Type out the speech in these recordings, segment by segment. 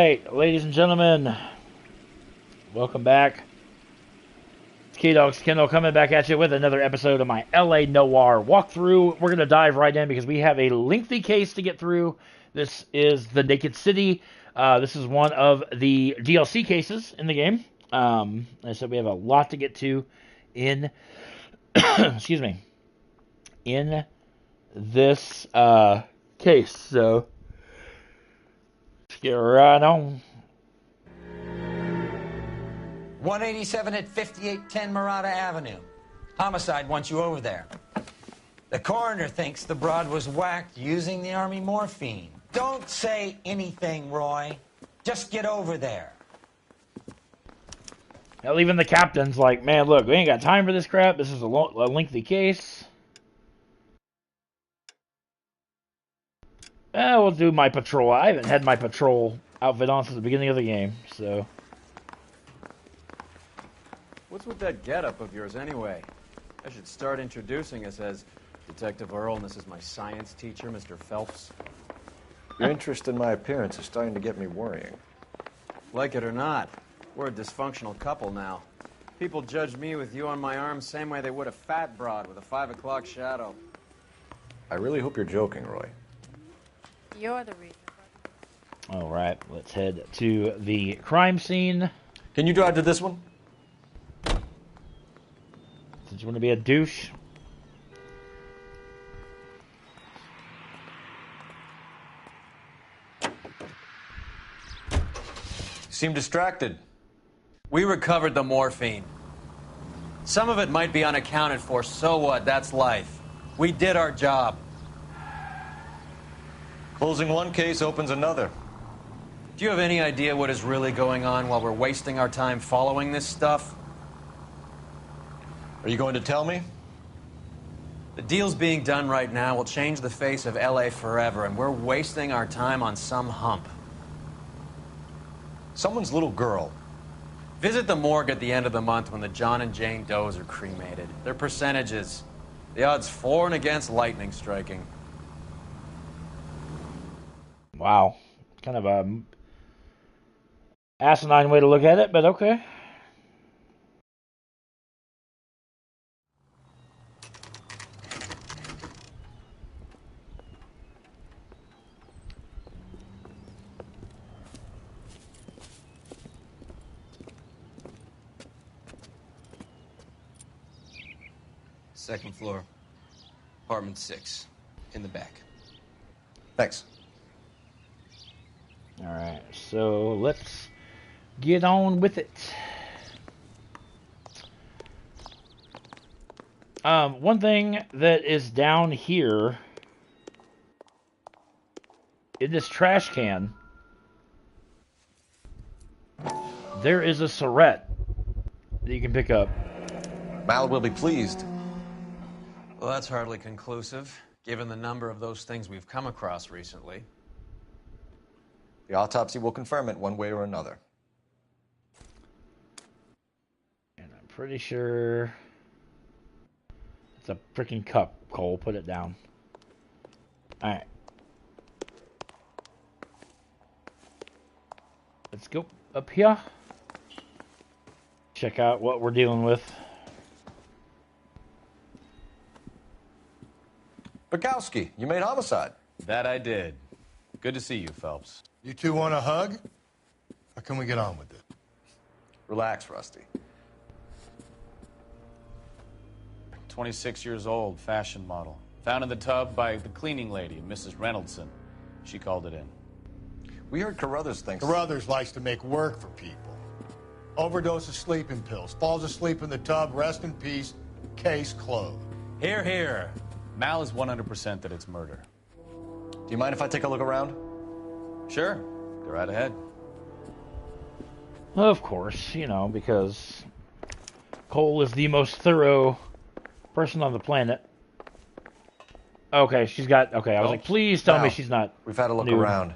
right, ladies and gentlemen, welcome back. It's K-Dog's Kendall coming back at you with another episode of my LA Noire walkthrough. We're going to dive right in because we have a lengthy case to get through. This is the Naked City. This is one of the DLC cases in the game. I said we have a lot to get to in, excuse me, in this case. So let's get right on. 187 at 5810 Murata Avenue. Homicide wants you over there. The coroner thinks the broad was whacked using the army morphine. Don't say anything, Roy. Just get over there. Hell, even the captain's like, man, look, we ain't got time for this crap. This is a lengthy case. We'll do my patrol. I haven't had my patrol outfit on since the beginning of the game, so. What's with that getup of yours, anyway? I should start introducing us as Detective Earl, and this is my science teacher, Mr. Phelps. Your interest in my appearance is starting to get me worrying. Like it or not, we're a dysfunctional couple now. People judge me with you on my arm same way they would a fat broad with a 5 o'clock shadow. I really hope you're joking, Roy. You're the reason. All right, let's head to the crime scene. Can you drive to this one? Did you want to be a douche? You seem distracted. We recovered the morphine. Some of it might be unaccounted for, so what? That's life. We did our job. Closing one case opens another. Do you have any idea what is really going on while we're wasting our time following this stuff? Are you going to tell me? The deals being done right now will change the face of LA forever, and we're wasting our time on some hump. Someone's little girl. Visit the morgue at the end of the month when the John and Jane Does are cremated. Their percentages. The odds for and against lightning striking. Wow. Kind of a asinine way to look at it, but okay. Second floor, apartment 6, in the back. Thanks. All right, so let's get on with it. One thing that is down here in this trash can, there is a Surette that you can pick up. Mal will be pleased. Well, that's hardly conclusive, given the number of those things we've come across recently. The autopsy will confirm it one way or another. And I'm pretty sure it's a freaking cup, Cole. Put it down. Alright. Let's go up here. Check out what we're dealing with. Bukowski, you made homicide. That I did. Good to see you, Phelps. You two want a hug? Or can we get on with it? Relax, Rusty. 26 years old, fashion model. Found in the tub by the cleaning lady, Mrs. Reynoldson. She called it in. We heard Carruthers thinks... Carruthers likes to make work for people. Overdose of sleeping pills. Falls asleep in the tub. Rest in peace. Case closed. Here, here. Mal is 100% that it's murder. Do you mind if I take a look around? Sure. Go right ahead. Of course, you know, because Cole is the most thorough person on the planet. Okay, she's got... Okay, I was like, please tell me she's not... We've had a look nude. around.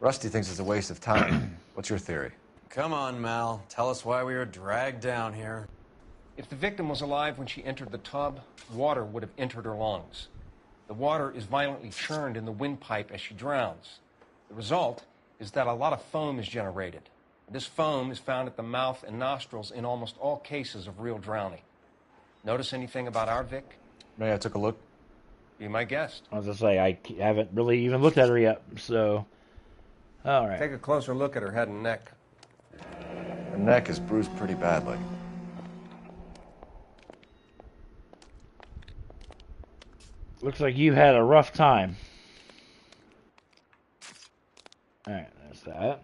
Rusty thinks it's a waste of time. What's your theory? Come on, Mal. Tell us why we were dragged down here. If the victim was alive when she entered the tub, water would have entered her lungs. The water is violently churned in the windpipe as she drowns. The result is that a lot of foam is generated. This foam is found at the mouth and nostrils in almost all cases of real drowning. Notice anything about our Vic? May I take a look? Be my guest. I was going to say, I haven't really even looked at her yet, so... All right. Take a closer look at her head and neck. Her neck is bruised pretty badly. Looks like you had a rough time. Alright, there's that.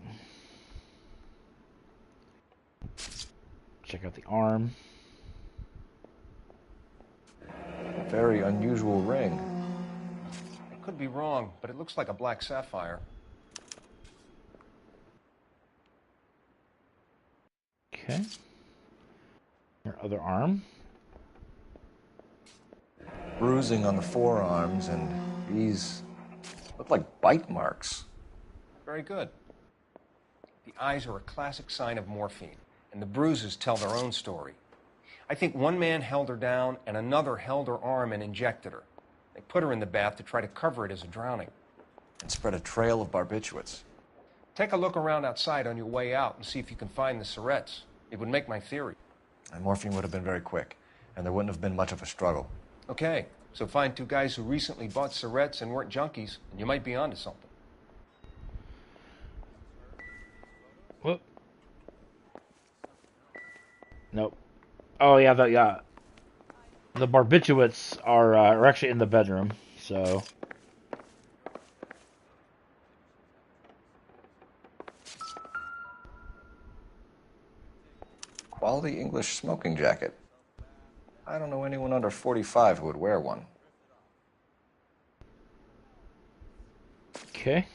Check out the arm. Very unusual ring. I could be wrong, but it looks like a black sapphire. Okay. Her other arm. Bruising on the forearms, and these look like bite marks. Very good. The eyes are a classic sign of morphine, and the bruises tell their own story. I think one man held her down, and another held her arm and injected her. They put her in the bath to try to cover it as a drowning. And spread a trail of barbiturates. Take a look around outside on your way out and see if you can find the syrettes. It would make my theory. And morphine would have been very quick, and there wouldn't have been much of a struggle. Okay, so find two guys who recently bought syrettes and weren't junkies, and you might be onto something. Whoop. Nope. Oh yeah, the barbiturates are actually in the bedroom, so. Quality English smoking jacket. I don't know anyone under 45 who would wear one. Okay.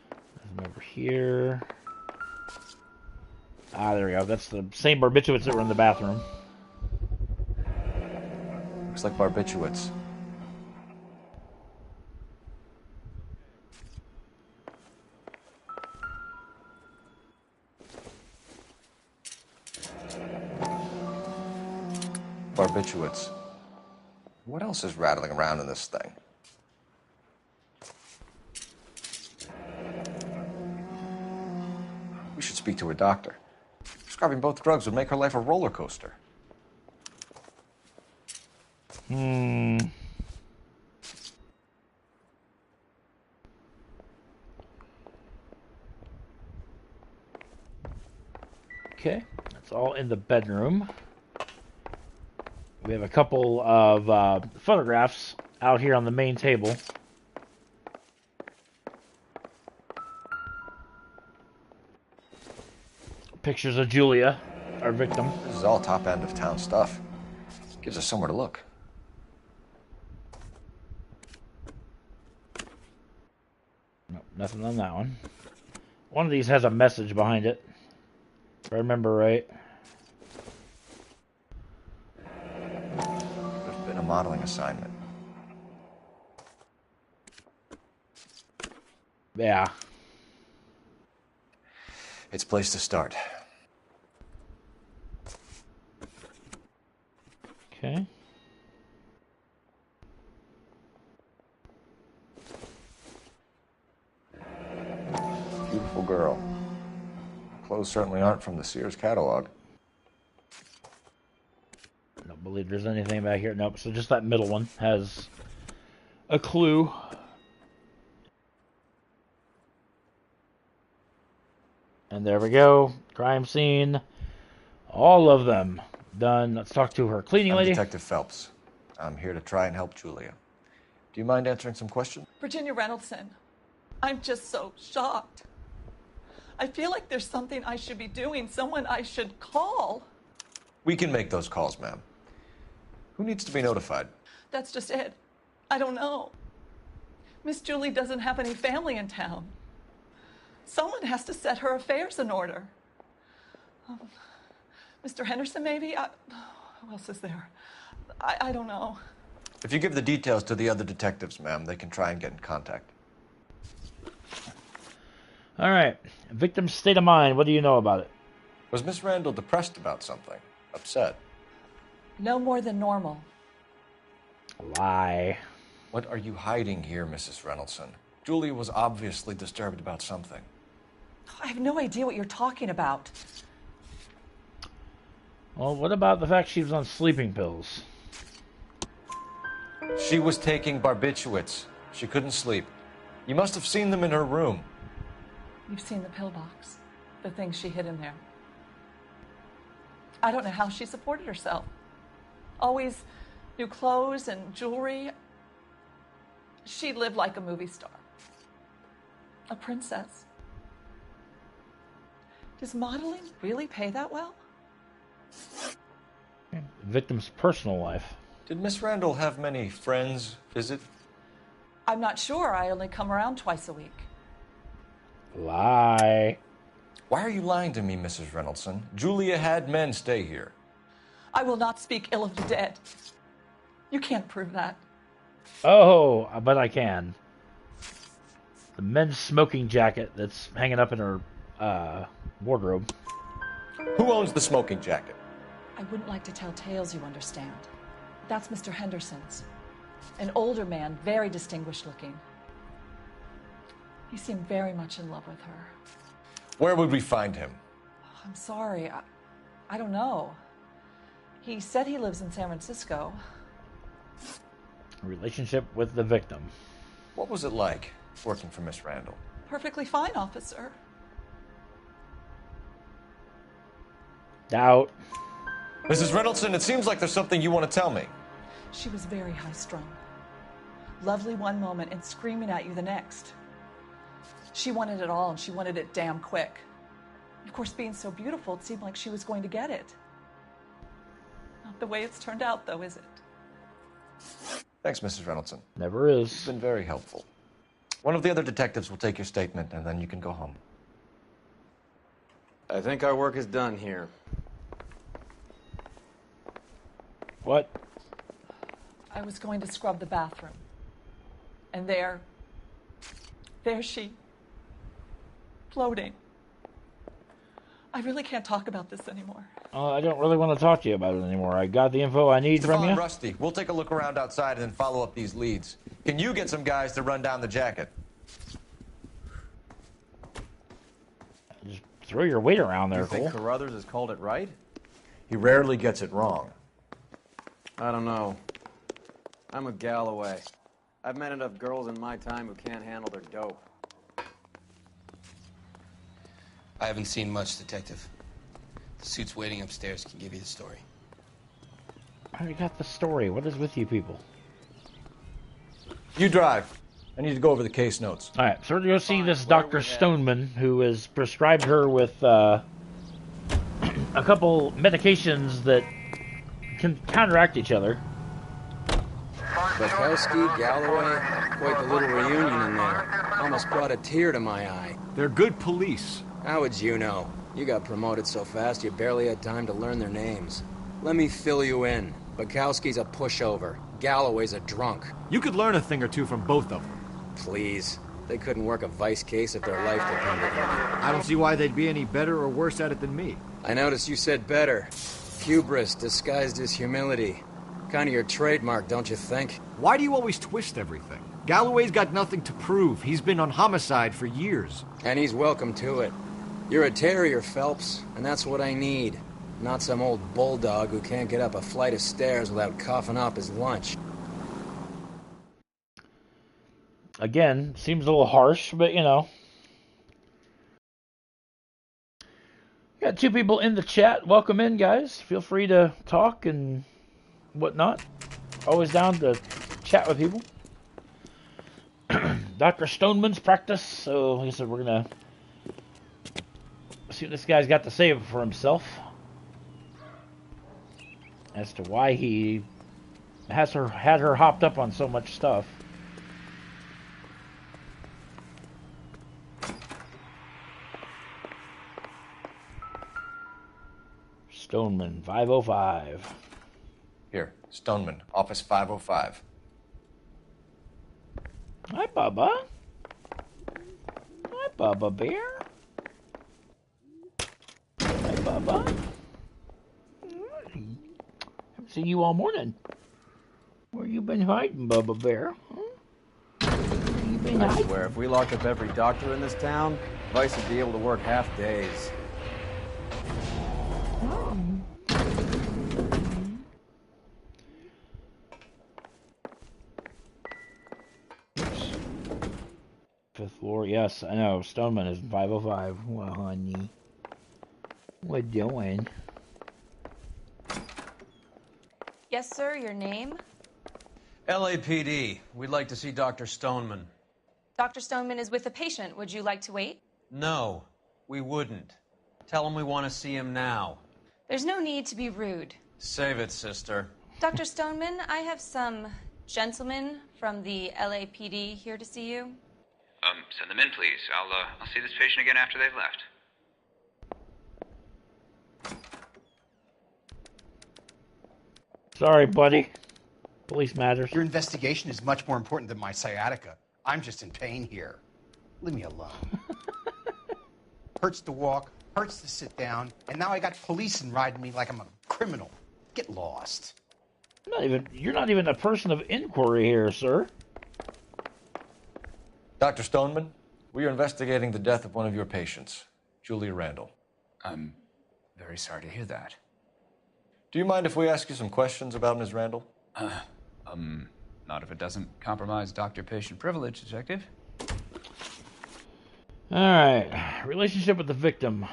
There's them over here. Ah, there we go. That's the same barbiturates that were in the bathroom. Looks like barbiturates. Barbiturates. What else is rattling around in this thing? We should speak to a doctor. Prescribing both drugs would make her life a roller coaster. Okay, that's all in the bedroom. We have a couple of photographs out here on the main table. Pictures of Julia, our victim. This is all top end of town stuff. Gives us somewhere to look. Nope, nothing on that one. One of these has a message behind it, if I remember right. There's been a modeling assignment. Yeah. It's a place to start. Okay. Beautiful girl. Clothes certainly aren't from the Sears catalog. Don't believe there's anything back here. Nope. So just that middle one has a clue. And there we go. Crime scene. All of them done. Let's talk to her cleaning I'm lady. Detective Phelps. I'm here to try and help Julia. Do you mind answering some questions? Virginia Reynoldson, I'm just so shocked. I feel like there's something I should be doing, someone I should call. We can make those calls, ma'am. Who needs to be notified? That's just it. I don't know. Miss Julie doesn't have any family in town. Someone has to set her affairs in order. Mr. Henderson, maybe? Who else is there? I don't know. If you give the details to the other detectives, ma'am, they can try and get in contact. All right. Victim's state of mind. What do you know about it? Was Miss Randall depressed about something? Upset? No more than normal. Lie. What are you hiding here, Mrs. Reynoldson? Julia was obviously disturbed about something. I have no idea what you're talking about. Well, what about the fact she was on sleeping pills? She was taking barbiturates. She couldn't sleep. You must have seen them in her room. You've seen the pillbox, the things she hid in there. I don't know how she supported herself. Always new clothes and jewelry. She lived like a movie star. A princess. Does modeling really pay that well? The victim's personal life. Did Miss Randall have many friends visit? I'm not sure. I only come around twice a week. Lie. Why are you lying to me, Mrs. Reynoldson? Julia had men stay here. I will not speak ill of the dead. You can't prove that. Oh, but I can. The men's smoking jacket that's hanging up in her wardrobe. Who owns the smoking jacket? I wouldn't like to tell tales, you understand. That's Mr. Henderson's. An older man, very distinguished looking. He seemed very much in love with her. Where would we find him? I'm sorry. I don't know. He said he lives in San Francisco. A relationship with the victim. What was it like working for Miss Randall? Perfectly fine, officer. Doubt. Mrs. Reynoldson, it seems like there's something you want to tell me. She was very high-strung. Lovely one moment and screaming at you the next. She wanted it all, and she wanted it damn quick. Of course, being so beautiful, it seemed like she was going to get it. Not the way it's turned out, though, is it? Thanks, Mrs. Reynoldson. Never is. It's been very helpful. One of the other detectives will take your statement, and then you can go home. I think our work is done here. What? I was going to scrub the bathroom. And there she, floating. I really can't talk about this anymore. I don't really want to talk to you about it anymore. I got the info I need from you. Rusty, we'll take a look around outside and then follow up these leads. Can you get some guys to run down the jacket? Just throw your weight around there, You think Cole. Carruthers has called it right? He rarely gets it wrong. I don't know. I'm with Galloway. I've met enough girls in my time who can't handle their dope. I haven't seen much, Detective. The suit's waiting upstairs can give you the story. I already got the story. What is with you people? You drive. I need to go over the case notes. All right, so we're going to go see this Dr. Stoneman, who has prescribed her with a couple medications that can counteract each other. Bukowski, Galloway, quite the little reunion in there. Almost brought a tear to my eye. They're good police. How would you know? You got promoted so fast you barely had time to learn their names. Let me fill you in. Bukowski's a pushover. Galloway's a drunk. You could learn a thing or two from both of them. Please. They couldn't work a vice case if their life depended on it. I don't see why they'd be any better or worse at it than me. I noticed you said better. Hubris disguised as humility. Kind of your trademark, don't you think? Why do you always twist everything? Galloway's got nothing to prove. He's been on homicide for years. And he's welcome to it. You're a terrier, Phelps, and that's what I need. Not some old bulldog who can't get up a flight of stairs without coughing up his lunch. Again, seems a little harsh, but you know. Got two people in the chat. Welcome in, guys. Feel free to talk and whatnot. Always down to chat with people. Dr. Stoneman's practice. So, like I said, we're going to see what this guy's got to say for himself. As to why he had her hopped up on so much stuff. Stoneman, 505. Here, Stoneman, office 505. Hi, Bubba. Hi, Bubba Bear. Hi, Bubba. Haven't seen you all morning. Where you been hiding, Bubba Bear? Huh? Where you I swear, if we locked up every doctor in this town, Vice would be able to work half days. Fifth floor, yes, I know. Stoneman is in 505. Well, honey. What doing? Yes, sir, your name? LAPD. We'd like to see Dr. Stoneman. Dr. Stoneman is with a patient. Would you like to wait? No, we wouldn't. Tell him we want to see him now. There's no need to be rude. Save it, sister. Dr. Stoneman, I have some gentlemen from the LAPD here to see you. Send them in, please. I'll see this patient again after they've left. Sorry, buddy. Police matters. Your investigation is much more important than my sciatica. I'm just in pain here. Leave me alone. Hurts to walk, hurts to sit down, and now I got police riding me like I'm a criminal. Get lost. You're not even a person of inquiry here, sir. Dr. Stoneman, we are investigating the death of one of your patients, Julia Randall. I'm very sorry to hear that. Do you mind if we ask you some questions about Ms. Randall? Not if it doesn't compromise doctor-patient privilege, Detective. Alright. Relationship with the victim.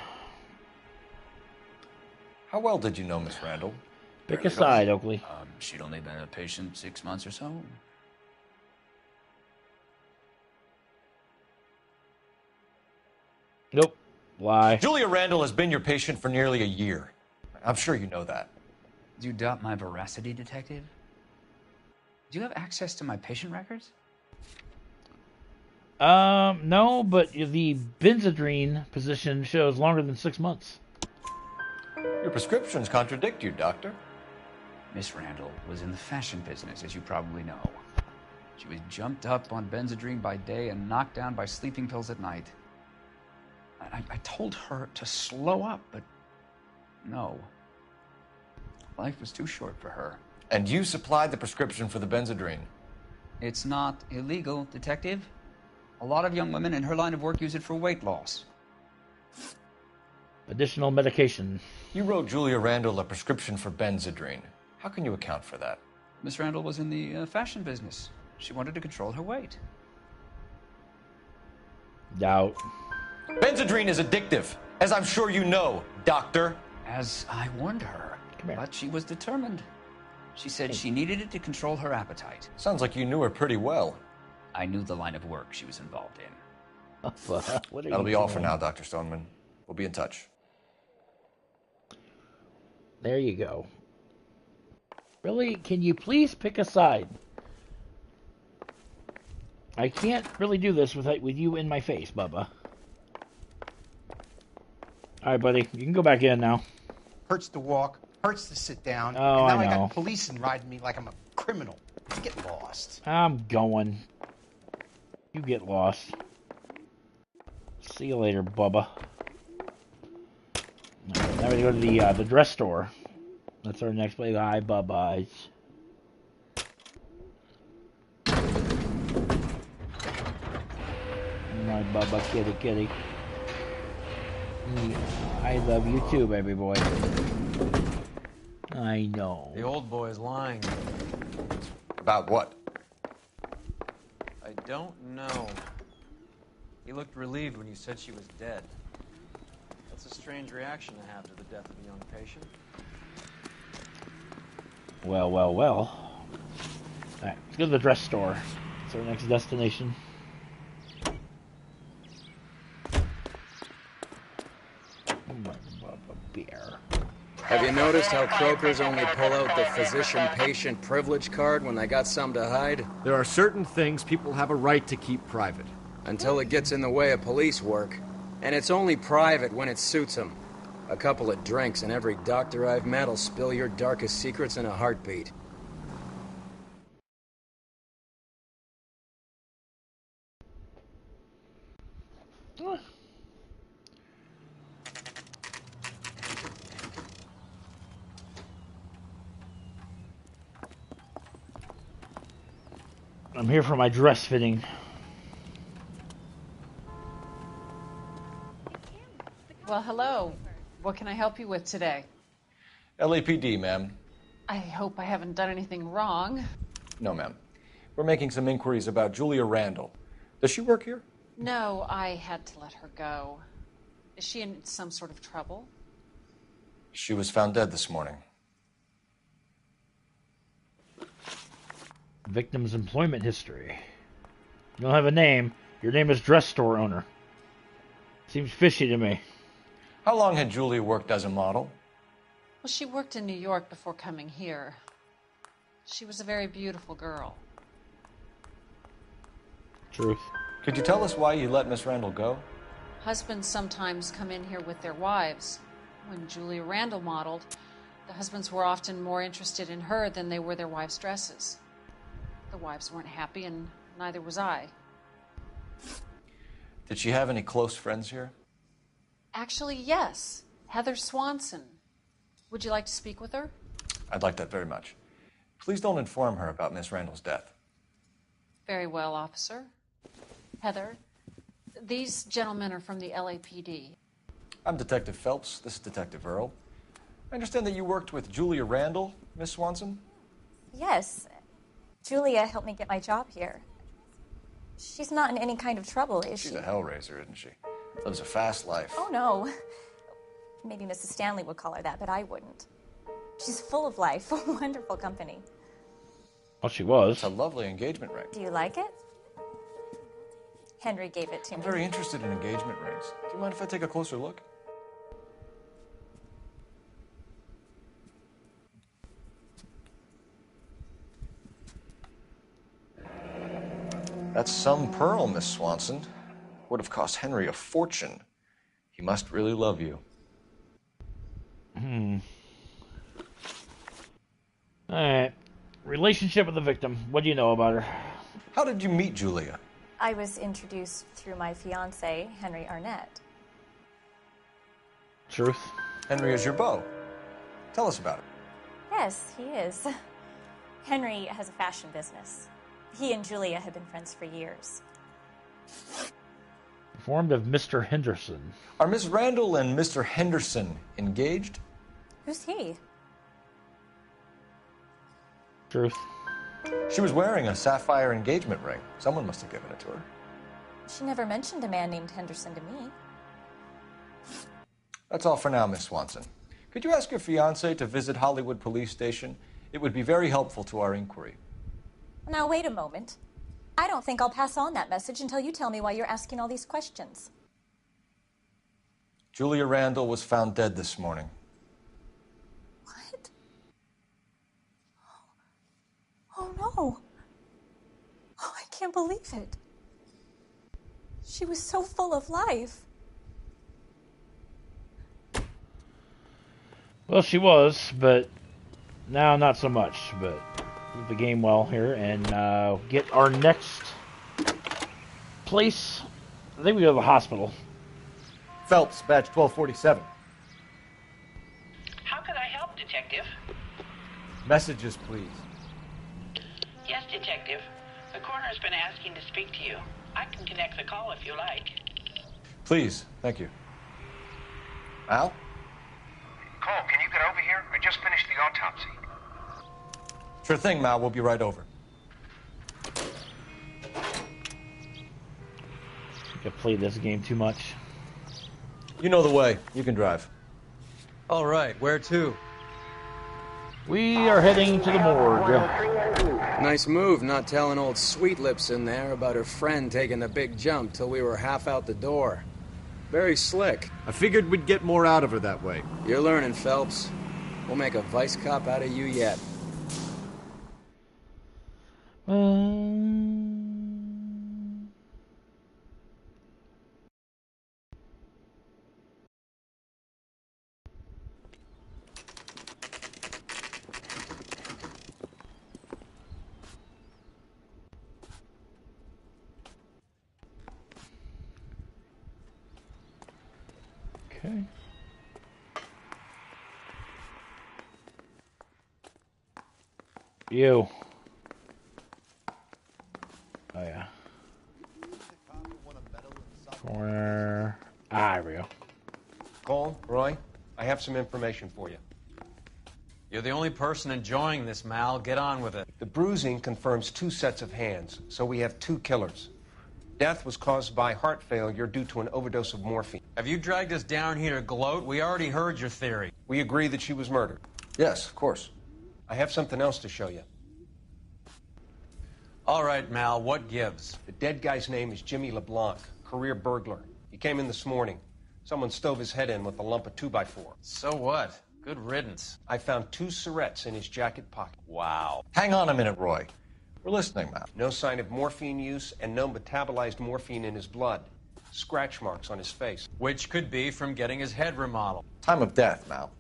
How well did you know Miss Randall? Pick a side, Oakley. She'd only been a patient 6 months or so. Nope. Lie. Julia Randall has been your patient for nearly a year. I'm sure you know that. Do you doubt my veracity, Detective? Do you have access to my patient records? No, but the Benzedrine position shows longer than 6 months. Your prescriptions contradict you, Doctor. Miss Randall was in the fashion business, as you probably know. She was jumped up on Benzedrine by day and knocked down by sleeping pills at night. I told her to slow up, but no. Life was too short for her. And you supplied the prescription for the Benzedrine? It's not illegal, Detective. A lot of young women in her line of work use it for weight loss. Additional medication. You wrote Julia Randall a prescription for Benzedrine. How can you account for that? Miss Randall was in the fashion business. She wanted to control her weight. Doubt. Benzedrine is addictive, as I'm sure you know, Doctor. As I warned her. But she was determined. She said she needed it to control her appetite. Sounds like you knew her pretty well. I knew the line of work she was involved in. That'll be all for now, Dr. Stoneman. We'll be in touch. There you go. Really? Can you please pick a side? I can't really do this with you in my face, Bubba. Alright, buddy. You can go back in now. Hurts to walk, hurts to sit down, Oh, and now I I know. got police riding me like I'm a criminal. Get lost. I'm going. You get lost. See you later, Bubba. Now we go to the dress store. That's our next place. Hi, Bubba. My Bubba, kitty, kitty. I love you too, baby boy. I know. The old boy is lying. About what? I don't know. He looked relieved when you said she was dead. That's a strange reaction to have to the death of a young patient. Well, well, well. Alright, let's go to the dress store. It's our next destination. Beer. Have you noticed how croakers only pull out the physician-patient privilege card when they got some to hide? There are certain things people have a right to keep private. Until it gets in the way of police work. And it's only private when it suits them. A couple of drinks and every doctor I've met will spill your darkest secrets in a heartbeat. I'm here for my dress fitting. hello. What can I help you with today? LAPD, ma'am. I hope I haven't done anything wrong. No, ma'am. We're making some inquiries about Julia Randall. Does she work here? No, I had to let her go. Is she in some sort of trouble? She was found dead this morning. Victim's employment history. You don't have a name. Your name is dress store owner. Seems fishy to me. How long had Julia worked as a model? Well, she worked in New York before coming here. She was a very beautiful girl. Truth. Could you tell us why you let Miss Randall go? Husbands sometimes come in here with their wives. When Julia Randall modeled, the husbands were often more interested in her than they were their wives' dresses. The wives weren't happy, and neither was I. Did she have any close friends here? Actually, yes. Heather Swanson. Would you like to speak with her? I'd like that very much. Please don't inform her about Miss Randall's death. Very well, officer. Heather, these gentlemen are from the LAPD. I'm Detective Phelps. This is Detective Earl. I understand that you worked with Julia Randall, Miss Swanson? Yes. Julia helped me get my job here. She's not in any kind of trouble, is she? She's a hellraiser, isn't she? Lives a fast life. Oh, no. Maybe Mrs. Stanley would call her that, but I wouldn't. She's full of life, wonderful company. Well, she was. It's a lovely engagement ring. Do you like it? Henry gave it to I'm me. very interested in engagement rings. Do you mind if I take a closer look? That's some pearl, Miss Swanson. Would have cost Henry a fortune. He must really love you. Alright. Relationship with the victim. What do you know about her? How did you meet Julia? I was introduced through my fiancé, Henry Arnett. Truth. Henry is your beau. Tell us about it. Yes, he is. Henry has a fashion business. He and Julia have been friends for years. Informed of Mr. Henderson. Are Miss Randall and Mr. Henderson engaged? Who's he? Truth. She was wearing a sapphire engagement ring. Someone must have given it to her. She never mentioned a man named Henderson to me. That's all for now, Miss Swanson. Could you ask your fiancé to visit Hollywood Police Station? It would be very helpful to our inquiry. Now, wait a moment. I don't think I'll pass on that message until you tell me why you're asking all these questions. Julia Randall was found dead this morning. What? Oh, no. Oh, I can't believe it. She was so full of life. Well, she was, but now not so much. But move the game well here and get our next place. I think we go to the hospital. Phelps, badge 1247. How can I help, Detective? Messages, please. Yes, Detective. The coroner's been asking to speak to you. I can connect the call if you like. Please, thank you. Al? Cole, can you get over here? I just finished the autopsy. Sure thing, Mal. We'll be right over. I think I've played this game too much. You know the way. You can drive. All right, where to? We are heading to the morgue. Nice move not telling old Sweet Lips in there about her friend taking the big jump till we were half out the door. Very slick. I figured we'd get more out of her that way. You're learning, Phelps. We'll make a vice cop out of you yet. Okay. You. Oh, yeah. Corner. Ah, there we go. Cole, I have some information for you. You're the only person enjoying this, Mal. Get on with it. The bruising confirms 2 sets of hands, so we have 2 killers. Death was caused by heart failure due to an overdose of morphine. Have you dragged us down here to gloat? We already heard your theory. We agree that she was murdered. Yes, of course. I have something else to show you. All right, Mal, what gives? The dead guy's name is Jimmy LeBlanc, career burglar. He came in this morning. Someone stove his head in with a lump of 2x4. So what? Good riddance. I found 2 cigarettes in his jacket pocket. Wow. Hang on a minute, Roy. We're listening, Mal. No sign of morphine use and no metabolized morphine in his blood. Scratch marks on his face. Which could be from getting his head remodeled. Time of death, Mal.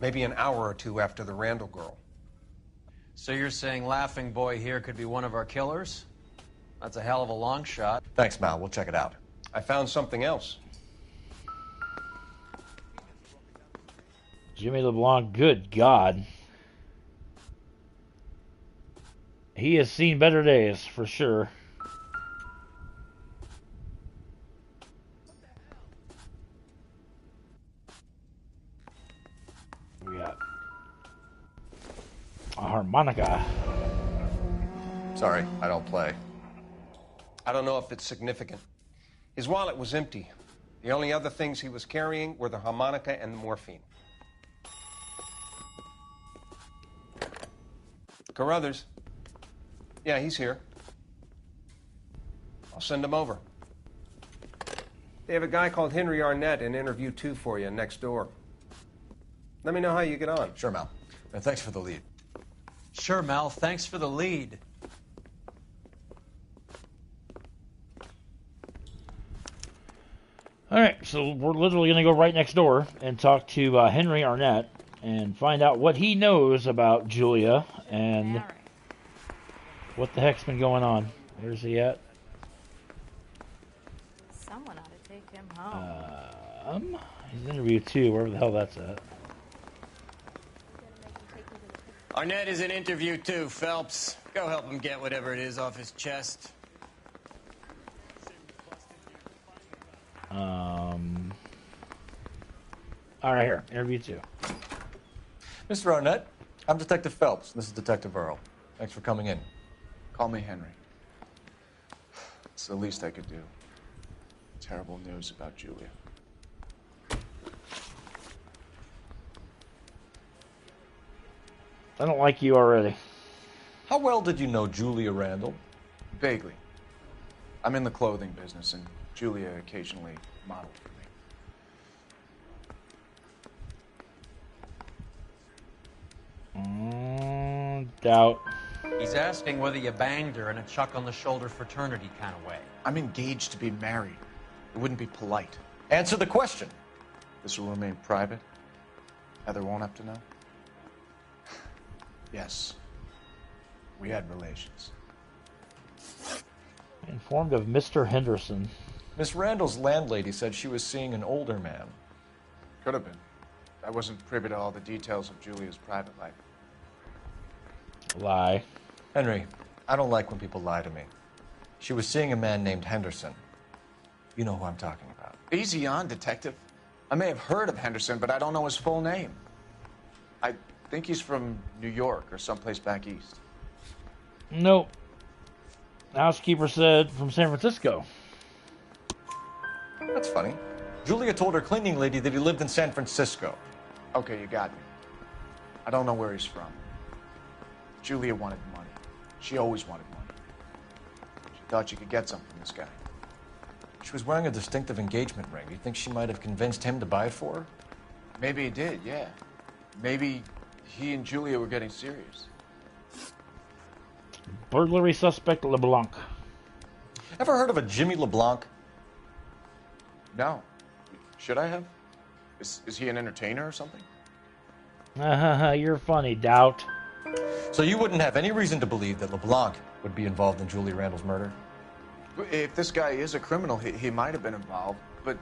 Maybe an hour or 2 after the Randall girl. So you're saying Laughing Boy here could be one of our killers? That's a hell of a long shot. Thanks, Mal. We'll check it out. I found something else. Jimmy LeBlanc, good God. He has seen better days, for sure. We got a harmonica. Sorry, I don't play. I don't know if it's significant. His wallet was empty. The only other things he was carrying were the harmonica and the morphine. Carruthers. Yeah, he's here. I'll send him over. They have a guy called Henry Arnett in interview 2 for you next door. Let me know how you get on. Sure, Mal. And thanks for the lead. Sure, Mal. Thanks for the lead. All right, so we're literally going to go right next door and talk to Henry Arnett and find out what he knows about Julia and what the heck's been going on. Where's he at? Someone ought to take him home. He's in interview 2, wherever the hell that's at. Arnett is in interview 2, Phelps. Go help him get whatever it is off his chest. All right, here, interview 2. Mr. Arnett, I'm Detective Phelps. This is Detective Earl. Thanks for coming in. Call me Henry. It's the least I could do. Terrible news about Julia. I don't like you already. How well did you know Julia Randall? Vaguely. I'm in the clothing business, and Julia occasionally modeled for me. Doubt. He's asking whether you banged her in a chuck-on-the-shoulder fraternity kind of way. I'm engaged to be married. It wouldn't be polite. Answer the question. This will remain private. Heather won't have to know. Yes. We had relations. Informed of Mr. Henderson. Miss Randall's landlady said she was seeing an older man. Could have been. I wasn't privy to all the details of Julia's private life. Lie. Henry, I don't like when people lie to me. She was seeing a man named Henderson. You know who I'm talking about. Easy on, Detective. I may have heard of Henderson, but I don't know his full name. I think he's from New York or someplace back east. Nope. Housekeeper said from San Francisco. That's funny. Julia told her cleaning lady that he lived in San Francisco. Okay, you got me. I don't know where he's from. Julia wanted money. She always wanted money. She thought she could get some from this guy. She was wearing a distinctive engagement ring. You think she might have convinced him to buy it for her? Maybe he did, yeah. Maybe he and Julia were getting serious. Burglary suspect LeBlanc. Ever heard of a Jimmy LeBlanc? No. Should I have? Is he an entertainer or something? You're funny, Doubt. So you wouldn't have any reason to believe that LeBlanc would be involved in Julia Randall's murder? If this guy is a criminal, he might have been involved. But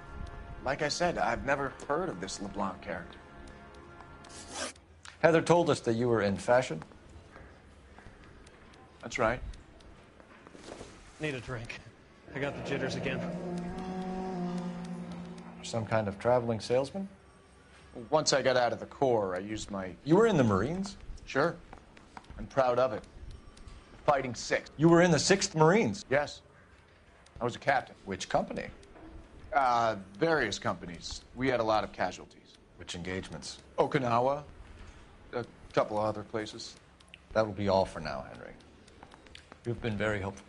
like I said, I've never heard of this LeBlanc character. Heather told us that you were in fashion. That's right. Need a drink. I got the jitters again. Some kind of traveling salesman? Once I got out of the Corps, I used my... You were in the Marines? Sure. I'm proud of it. Fighting 6th. You were in the 6th Marines? Yes. I was a captain. Which company? Various companies. We had a lot of casualties. Which engagements? Okinawa. A couple of other places. That will be all for now, Henry. You've been very helpful.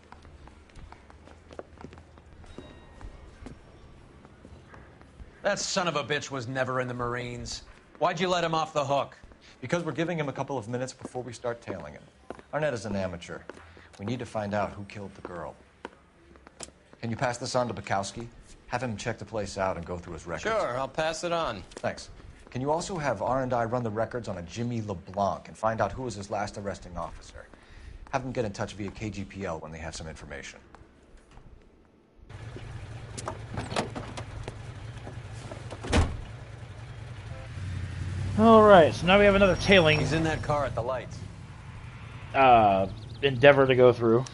That son of a bitch was never in the Marines. Why'd you let him off the hook? Because we're giving him a couple of minutes before we start tailing him. Arnett is an amateur. We need to find out who killed the girl. Can you pass this on to Bukowski? Have him check the place out and go through his records. Sure, I'll pass it on. Thanks. Can you also have R&I run the records on a Jimmy LeBlanc and find out who was his last arresting officer? Have them get in touch via KGPL when they have some information. Alright, so now we have another tailing. He's in that car at the lights. Endeavor to go through.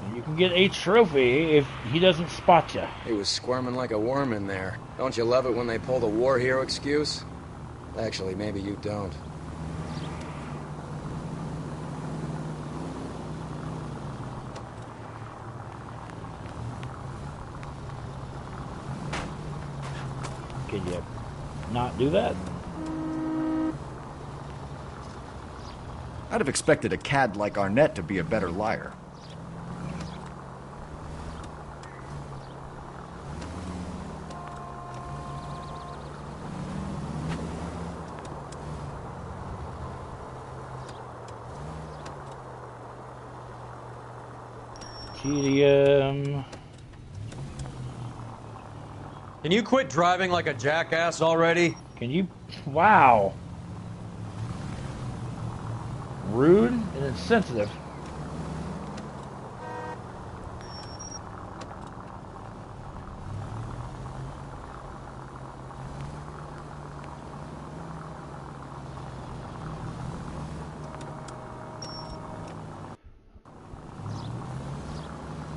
And you can get a trophy if he doesn't spot you. He was squirming like a worm in there. Don't you love it when they pull the war hero excuse? Actually, maybe you don't. Can you not do that? I'd have expected a cad like Arnett to be a better liar. Tedium. Can you quit driving like a jackass already? Can you? Wow. Rude and insensitive.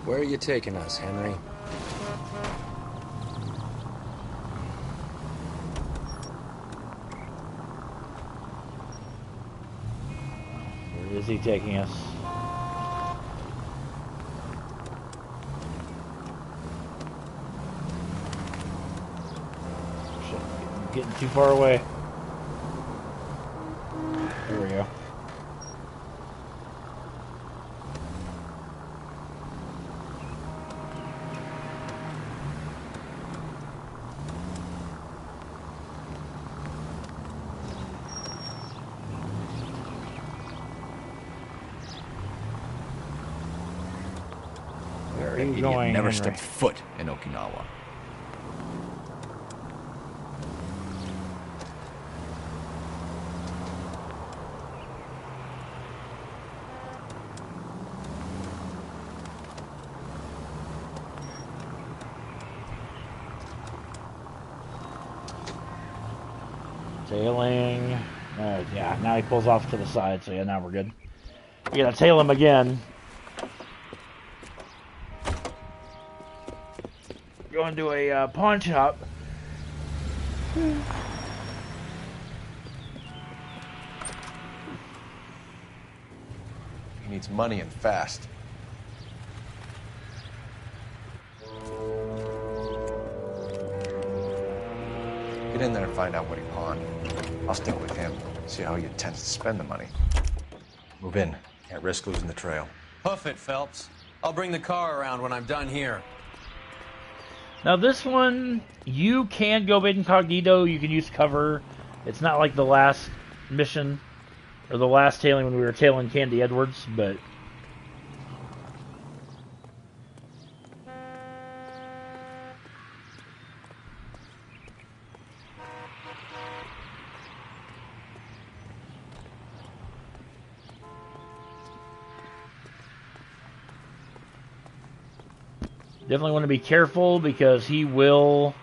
Where are you taking us, Henry? Where is he taking us? Shit, getting too far away. There we go. That idiot going, never Henry? stepped foot in Okinawa. Tailing. Yeah, now he pulls off to the side, so yeah, now we're good. We gotta tail him again. Going to a pawn shop. He needs money and fast. Get in there and find out what he pawned. I'll stick with him, see how he intends to spend the money. Move in. Can't risk losing the trail. Hoof it, Phelps. I'll bring the car around when I'm done here. Now this one, you can go incognito, you can use cover. It's not like the last mission, or the last tailing when we were tailing Candy Edwards, but... Definitely want to be careful because he will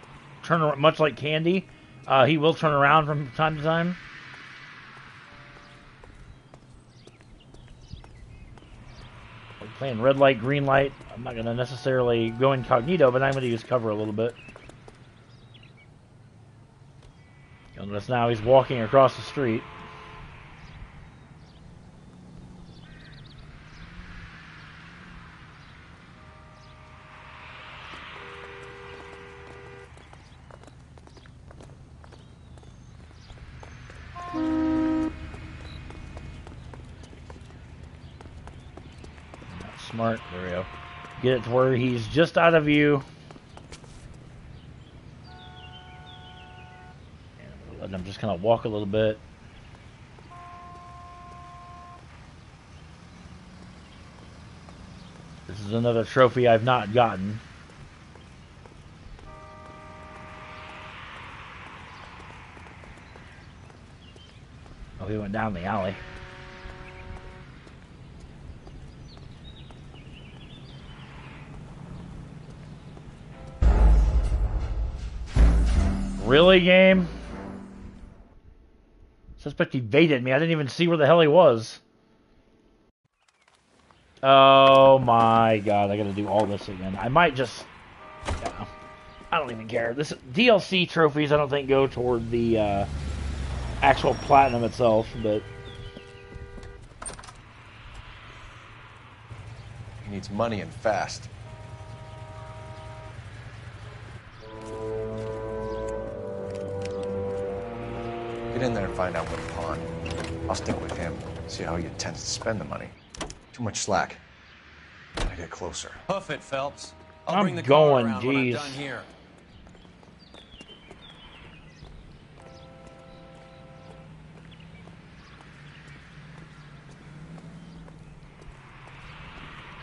turn around, much like Candy. He will turn around from time to time. Playing red light, green light. I'm not going to necessarily go incognito, but I'm going to use cover a little bit. You'll notice now he's walking across the street. Smart. There we go. Get it to where he's just out of view. And let him just kind of walk a little bit. This is another trophy I've not gotten. Oh, he went down the alley. Really, game? Suspect evaded me. I didn't even see where the hell he was. Oh my god, I gotta do all this again. I might just... Yeah, I don't even care. This DLC trophies I don't think go toward the actual platinum itself, but... He needs money and fast. Get in there and find out what to pawn. I'll stick with him, see how he intends to spend the money. Too much slack. Gotta get closer. Hoof it, Phelps. I'll I'm bring the going, car around when I'm jeez. done here.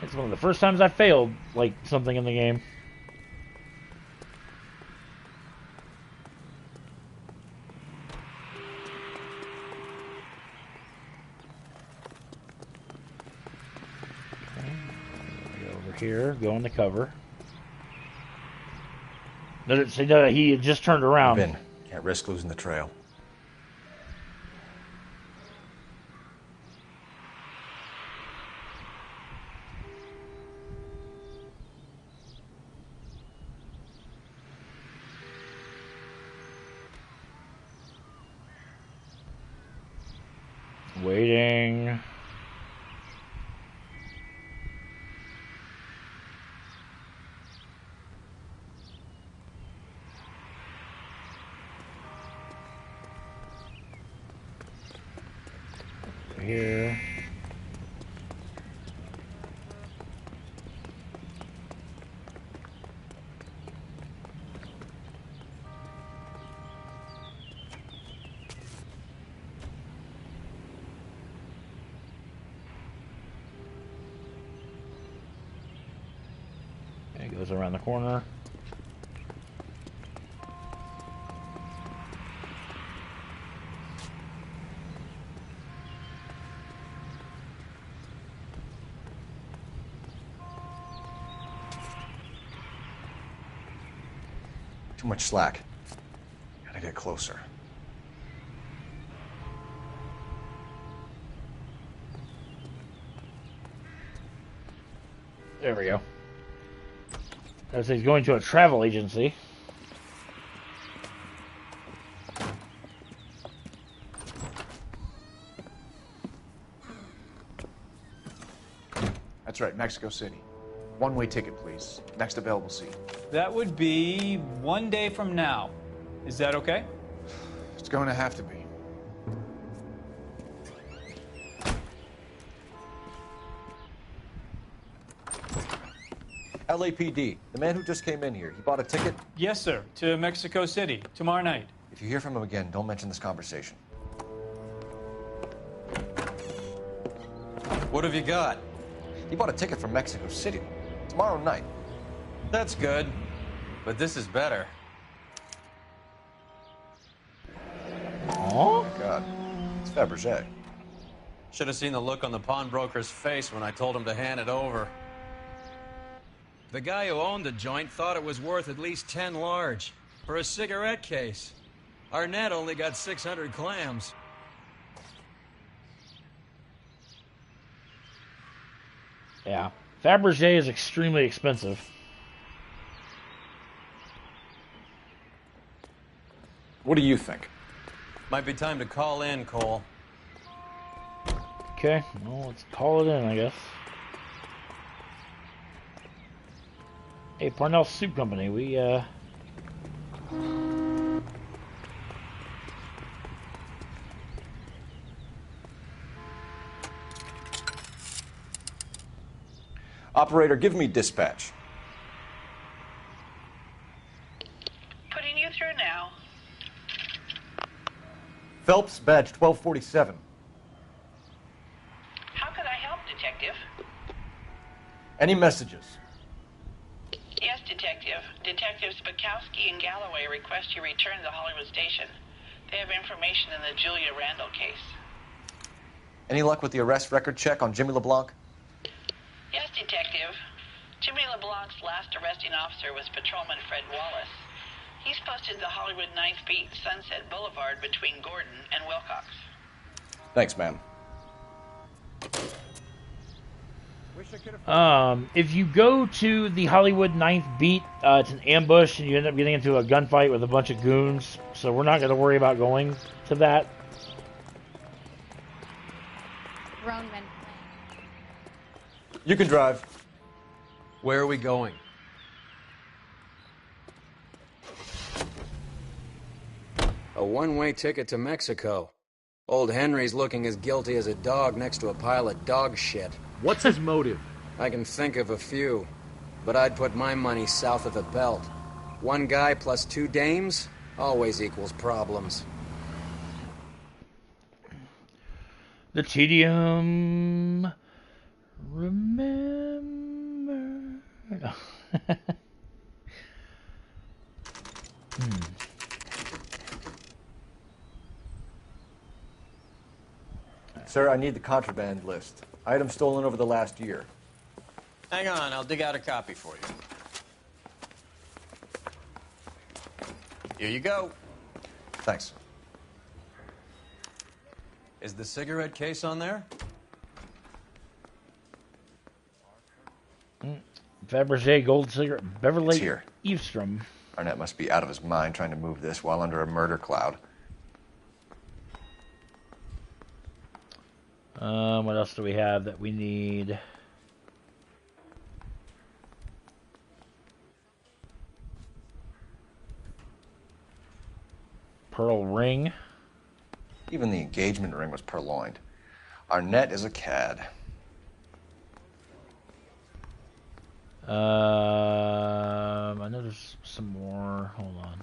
It's one of the first times I failed, like, something in the game. Here, go in the cover. See, no, he had just turned around. Ben, can't risk losing the trail. Waiting. Here. It goes around the corner. Too much slack. Gotta get closer. There we go. As he's going to a travel agency. That's right, Mexico City. One-way ticket, please. Next available seat. That would be 1 day from now. Is that okay? It's going to have to be. LAPD, the man who just came in here, he bought a ticket? Yes, sir. To Mexico City, tomorrow night. If you hear from him again, don't mention this conversation. What have you got? He bought a ticket from Mexico City. Tomorrow night. That's good. But this is better. Oh God. It's Fabergé. Should have seen the look on the pawnbroker's face when I told him to hand it over. The guy who owned the joint thought it was worth at least 10 large for a cigarette case. Arnett only got 600 clams. Yeah. Fabergé is extremely expensive. What do you think? Might be time to call in, Cole. Okay, well, let's call it in, I guess. Hey, Parnell Soup Company, we, Operator, give me dispatch. Putting you through now. Phelps, badge 1247. How could I help, Detective? Any messages? Yes, Detective. Detectives Bukowski and Galloway request you return to the Hollywood station. They have information in the Julia Randall case. Any luck with the arrest record check on Jimmy LeBlanc? Yes, Detective. Jimmy LeBlanc's last arresting officer was Patrolman Fred Wallace. He's posted the Hollywood 9th Beat, Sunset Boulevard between Gordon and Wilcox. Thanks, ma'am. if you go to the Hollywood 9th Beat, it's an ambush, and you end up getting into a gunfight with a bunch of goons, so we're not going to worry about going to that. Grown men. You can drive. Where are we going? A one-way ticket to Mexico. Old Henry's looking as guilty as a dog next to a pile of dog shit. What's his motive? I can think of a few, but I'd put my money south of the belt. One guy plus two dames always equals problems. The tedium. Remember. Sir, I need the contraband list. Items stolen over the last year. Hang on, I'll dig out a copy for you. Here you go. Thanks. Is the cigarette case on there? Fabergé gold cigarette. Beverly It's here. Eavesdrom. Arnett must be out of his mind trying to move this while under a murder cloud. What else do we have that we need? Pearl ring. Even the engagement ring was purloined. Arnett is a cad. I know there's some more. Hold on.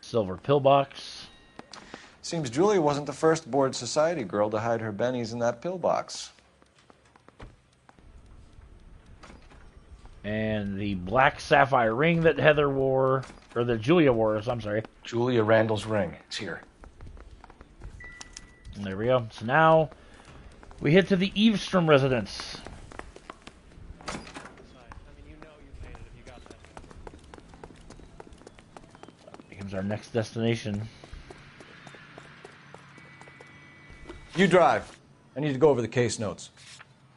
Silver pillbox. Seems Julia wasn't the first bored society girl to hide her bennies in that pillbox. And the black sapphire ring that Heather wore, or that Julia wore, I'm sorry. Julia Randall's ring. It's here. And there we go. So now we head to the Eavesdrom residence. Becomes our next destination. You drive. I need to go over the case notes.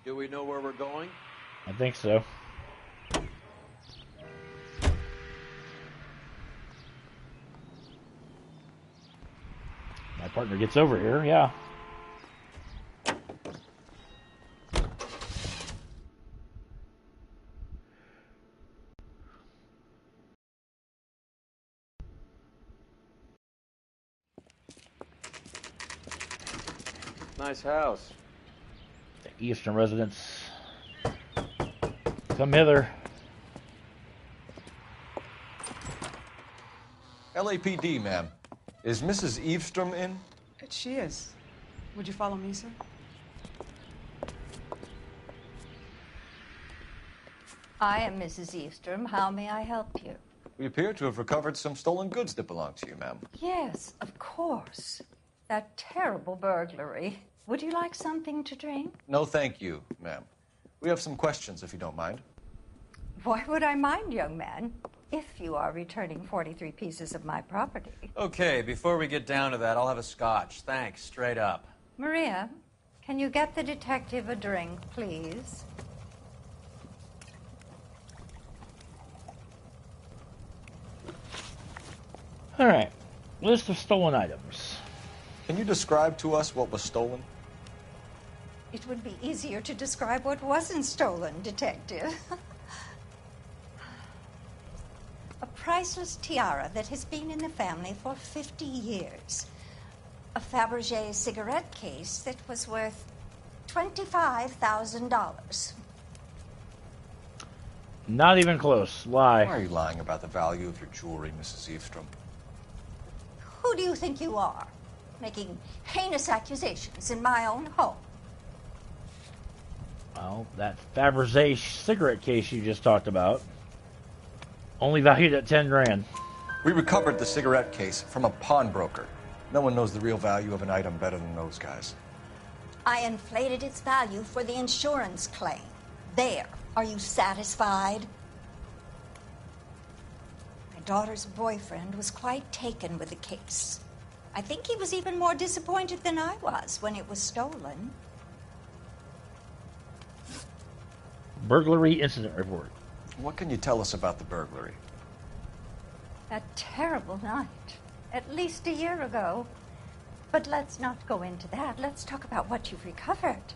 Do we know where we're going? I think so. My partner gets over here, yeah. Nice house. The Eastern residence. Come hither. LAPD, ma'am. Is Mrs. Eavesdrom in? She is. Would you follow me, sir? I am Mrs. Eavesdrom. How may I help you? We appear to have recovered some stolen goods that belong to you, ma'am. Yes, of course. That terrible burglary. Would you like something to drink? No, thank you, ma'am. We have some questions, if you don't mind. Why would I mind, young man, if you are returning 43 pieces of my property? Okay, before we get down to that, I'll have a scotch. Thanks, straight up. Maria, Can you get the detective a drink, please? All right. List of stolen items. Can you describe to us what was stolen? It would be easier to describe what wasn't stolen, Detective. A priceless tiara that has been in the family for 50 years. A Fabergé cigarette case that was worth $25,000. Not even close. Lie. Why are you lying about the value of your jewelry, Mrs. Eastrom? Who do you think you are, making heinous accusations in my own home? Well, that Fabergé cigarette case you just talked about, only valued at 10 grand. We recovered the cigarette case from a pawnbroker. No one knows the real value of an item better than those guys. I inflated its value for the insurance claim. There. Are you satisfied? My daughter's boyfriend was quite taken with the case. I think he was even more disappointed than I was when it was stolen. Burglary incident report. What can you tell us about the burglary? A terrible night. At least a year ago. But let's not go into that. Let's talk about what you've recovered.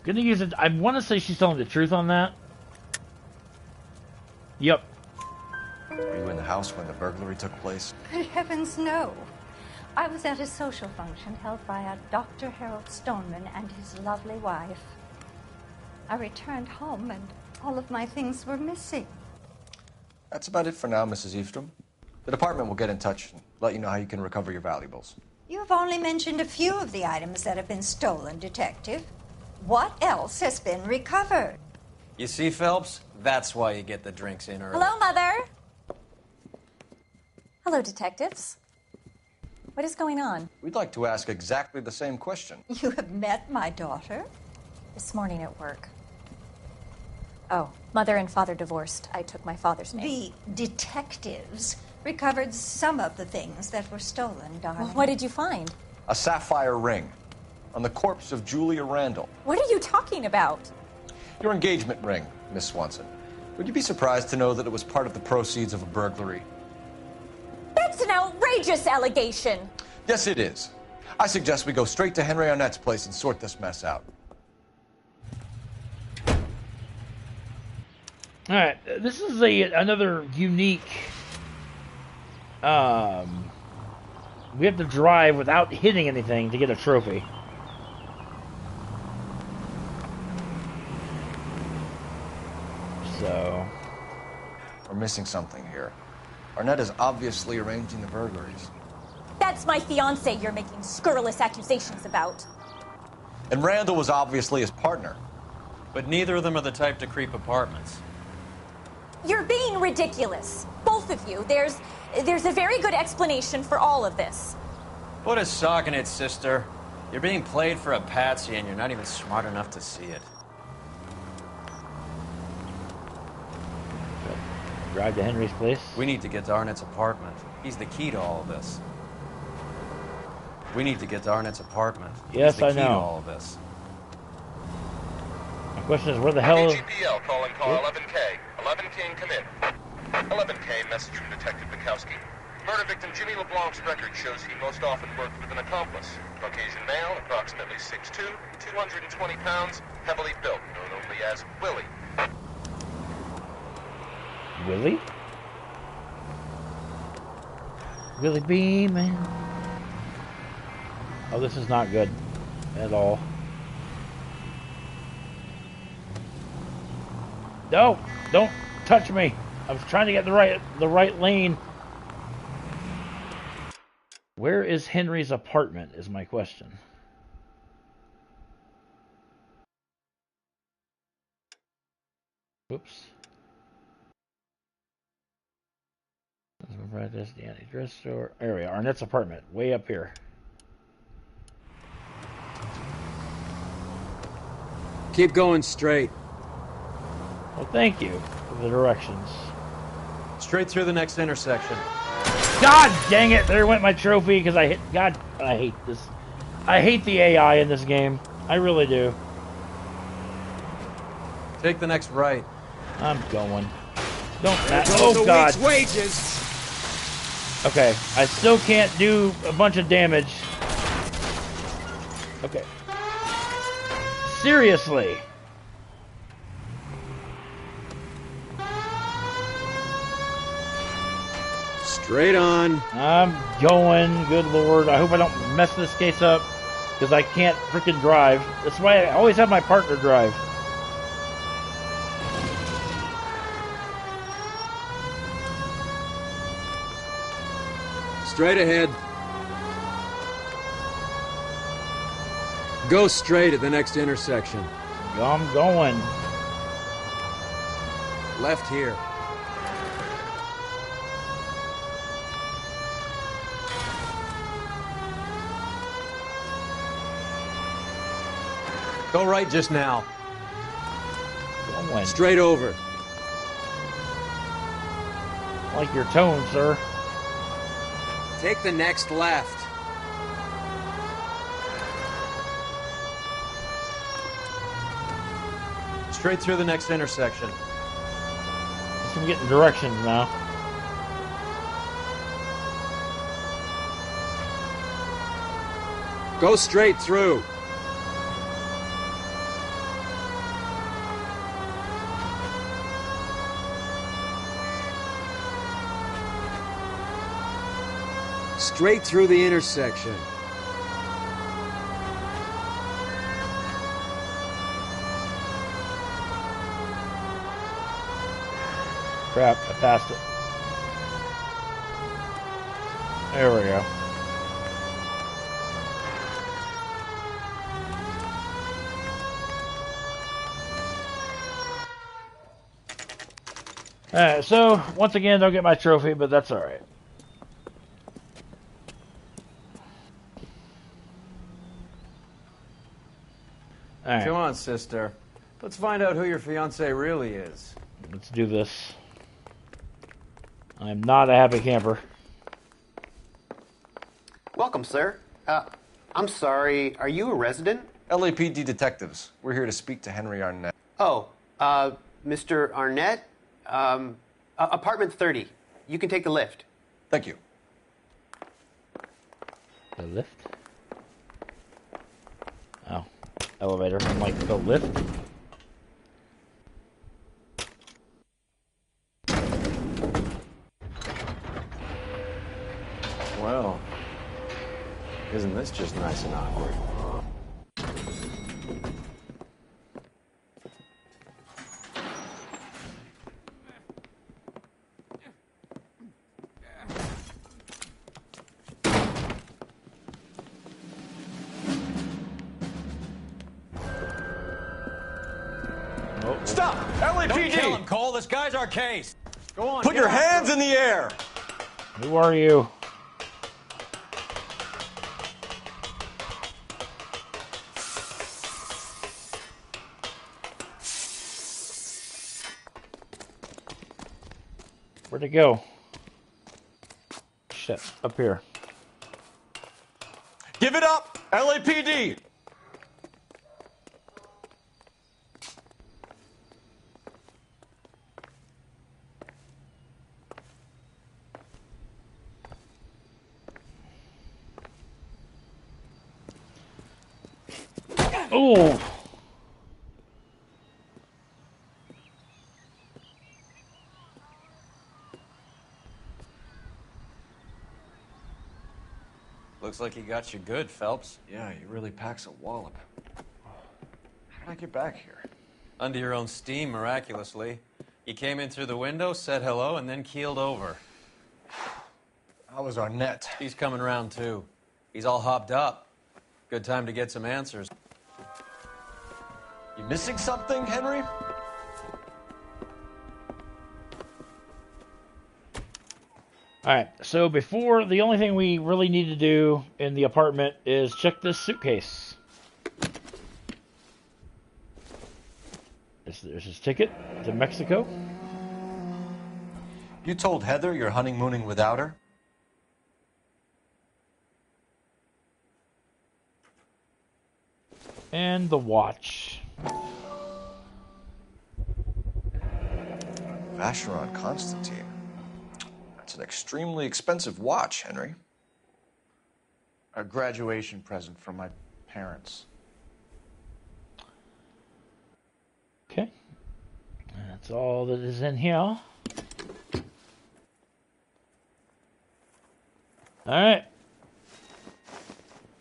Gonna use it. I want to say she's telling the truth on that. Yep. Were you in the house when the burglary took place? Good heavens, no. I was at a social function held by a Dr. Harold Stoneman and his lovely wife. I returned home and all of my things were missing. That's about it for now, Mrs. Eastrom. The department will get in touch and let you know how you can recover your valuables. You've only mentioned a few of the items that have been stolen, Detective. What else has been recovered? You see, Phelps? That's why you get the drinks in early. Hello, Mother. Hello, detectives. What is going on? We'd like to ask exactly the same question. You have met my daughter? This morning at work. Oh, mother and father divorced. I took my father's name. The detectives recovered some of the things that were stolen, darling. Well, what did you find? A sapphire ring on the corpse of Julia Randall. What are you talking about? Your engagement ring, Miss Swanson. Would you be surprised to know that it was part of the proceeds of a burglary? That's an outrageous allegation. Yes, it is. I suggest we go straight to Henry Arnett's place and sort this mess out. All right, this is another unique. We have to drive without hitting anything to get a trophy. So we're missing something here. Arnett is obviously arranging the burglaries. That's my fiancé you're making scurrilous accusations about. And Randall was obviously his partner. But neither of them are the type to creep apartments. You're being ridiculous. Both of you. There's a very good explanation for all of this. Put a sock in it, sister. You're being played for a patsy and you're not even smart enough to see it. Drive to Henry's place. We need to get to Arnett's apartment. He's the key to all of this. We need to get to Arnett's apartment. Yes, He's the I key know. to all of this. My question is, where the hell? GPL calling car 11K. 11K, come in. 11K, message from Detective Bukowski. Murder victim Jimmy LeBlanc's record shows he most often worked with an accomplice. Caucasian male, approximately 6'2", 220 pounds, heavily built, known only as Willie. Willie? Willie B, man. Oh, this is not good at all. No, don't touch me. I was trying to get the right lane. Where is Henry's apartment is my question. Oops. Right, this Danny dress store. There we are. Arnett's apartment, way up here. Keep going straight. Well, thank you for the directions. Straight through the next intersection. God dang it! There went my trophy because I hit. God, I hate this. I hate the AI in this game. I really do. Take the next right. I'm going. Don't. Oh God. Wages. Okay, I still can't do a bunch of damage. Okay. Seriously. Straight on. I'm going. Good Lord. I hope I don't mess this case up because I can't freaking drive. That's why I always have my partner drive. Straight ahead. Go straight at the next intersection. I'm going. Left here. Go right just now. Going. Straight over. Like your tone, sir. Take the next left. Straight through the next intersection. I'm getting directions now. Go straight through. Straight through the intersection. Crap, I passed it. There we go. Alright, so once again, don't get my trophy, but that's alright. All right. Come on, sister. Let's find out who your fiance really is. Let's do this. I'm not a happy camper. Welcome, sir. I'm sorry, are you a resident? LAPD detectives. We're here to speak to Henry Arnett. Oh, Mr. Arnett? Apartment 30. You can take the lift. Thank you. The lift? Oh. Elevator. I'm like, the lift? Well, isn't this just nice and awkward? Stop! LAPD! Don't kill him, Cole. This guy's our case. Go on. Put your hands in the air! Who are you? Where'd it go? Shit, up here. Give it up! LAPD! Oh! Looks like he got you good, Phelps. Yeah, he really packs a wallop. How did I get back here? Under your own steam, miraculously. You came in through the window, said hello, and then keeled over. How was Arnett? He's coming round, too. He's all hopped up. Good time to get some answers. You missing something, Henry? Alright, so before, the only thing we really need to do in the apartment is check this suitcase. There's his ticket to Mexico. You told Heather you're honeymooning without her? And the watch. Vacheron Constantine. That's an extremely expensive watch, Henry. A graduation present from my parents. Okay. That's all that is in here. Alright.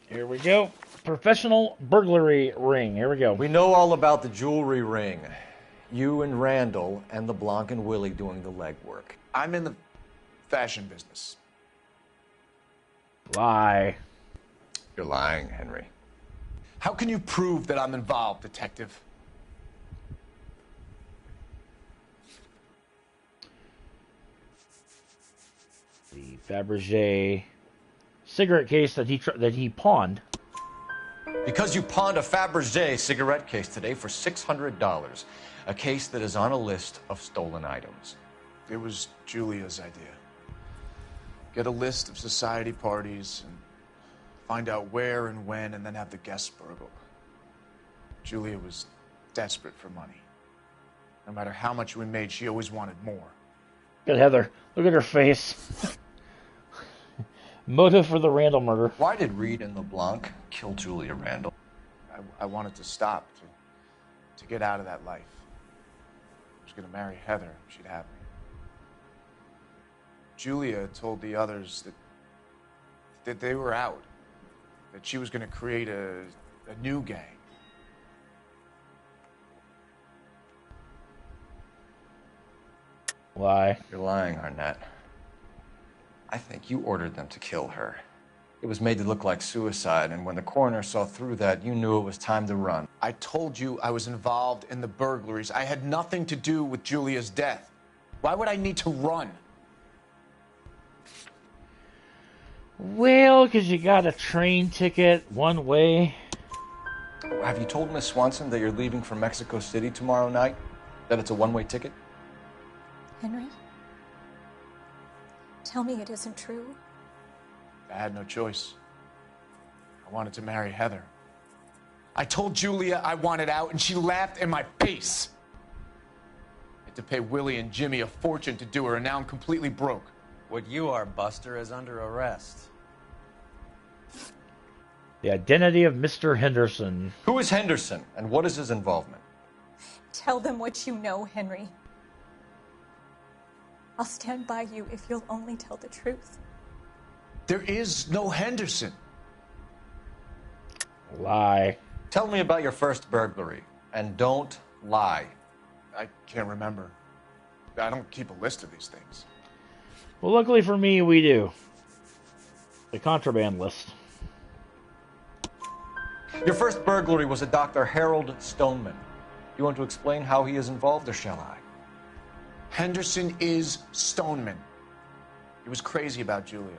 Here we go. Professional burglary ring. Here we go. We know all about the jewelry ring. You and Randall and LeBlanc and Willie doing the legwork. I'm in the fashion business. Lie. You're lying, Henry. How can you prove that I'm involved, detective? The Fabergé cigarette case that he pawned. Because you pawned a Fabergé cigarette case today for $600. A case that is on a list of stolen items. It was Julia's idea. Get a list of society parties and find out where and when, and then have the guests burgled. Julia was desperate for money. No matter how much we made, she always wanted more. Look at Heather. Look at her face. Motive for the Randall murder. Why did Reed and LeBlanc kill Julia Randall? I wanted to stop, to get out of that life. I was going to marry Heather if she'd have me. Julia told the others that they were out, that she was going to create a new gang. Lie. You're lying, Arnett. I think you ordered them to kill her. It was made to look like suicide, and when the coroner saw through that, you knew it was time to run. I told you I was involved in the burglaries. I had nothing to do with Julia's death. Why would I need to run? Well, because you got a train ticket one way. Have you told Miss Swanson that you're leaving for Mexico City tomorrow night? That it's a one-way ticket? Henry? Tell me it isn't true. I had no choice. I wanted to marry Heather. I told Julia I wanted out, and she laughed in my face. I had to pay Willie and Jimmy a fortune to do her, and now I'm completely broke. What you are, Buster, is under arrest. The identity of Mr. Henderson. Who is Henderson, and what is his involvement? Tell them what you know, Henry. I'll stand by you if you'll only tell the truth. There is no Henderson. Lie. Tell me about your first burglary, and don't lie. I can't remember. I don't keep a list of these things. Well, luckily for me, we do. The contraband list. Your first burglary was a Dr. Harold Stoneman. You want to explain how he is involved, or shall I? Henderson is Stoneman. He was crazy about Julia.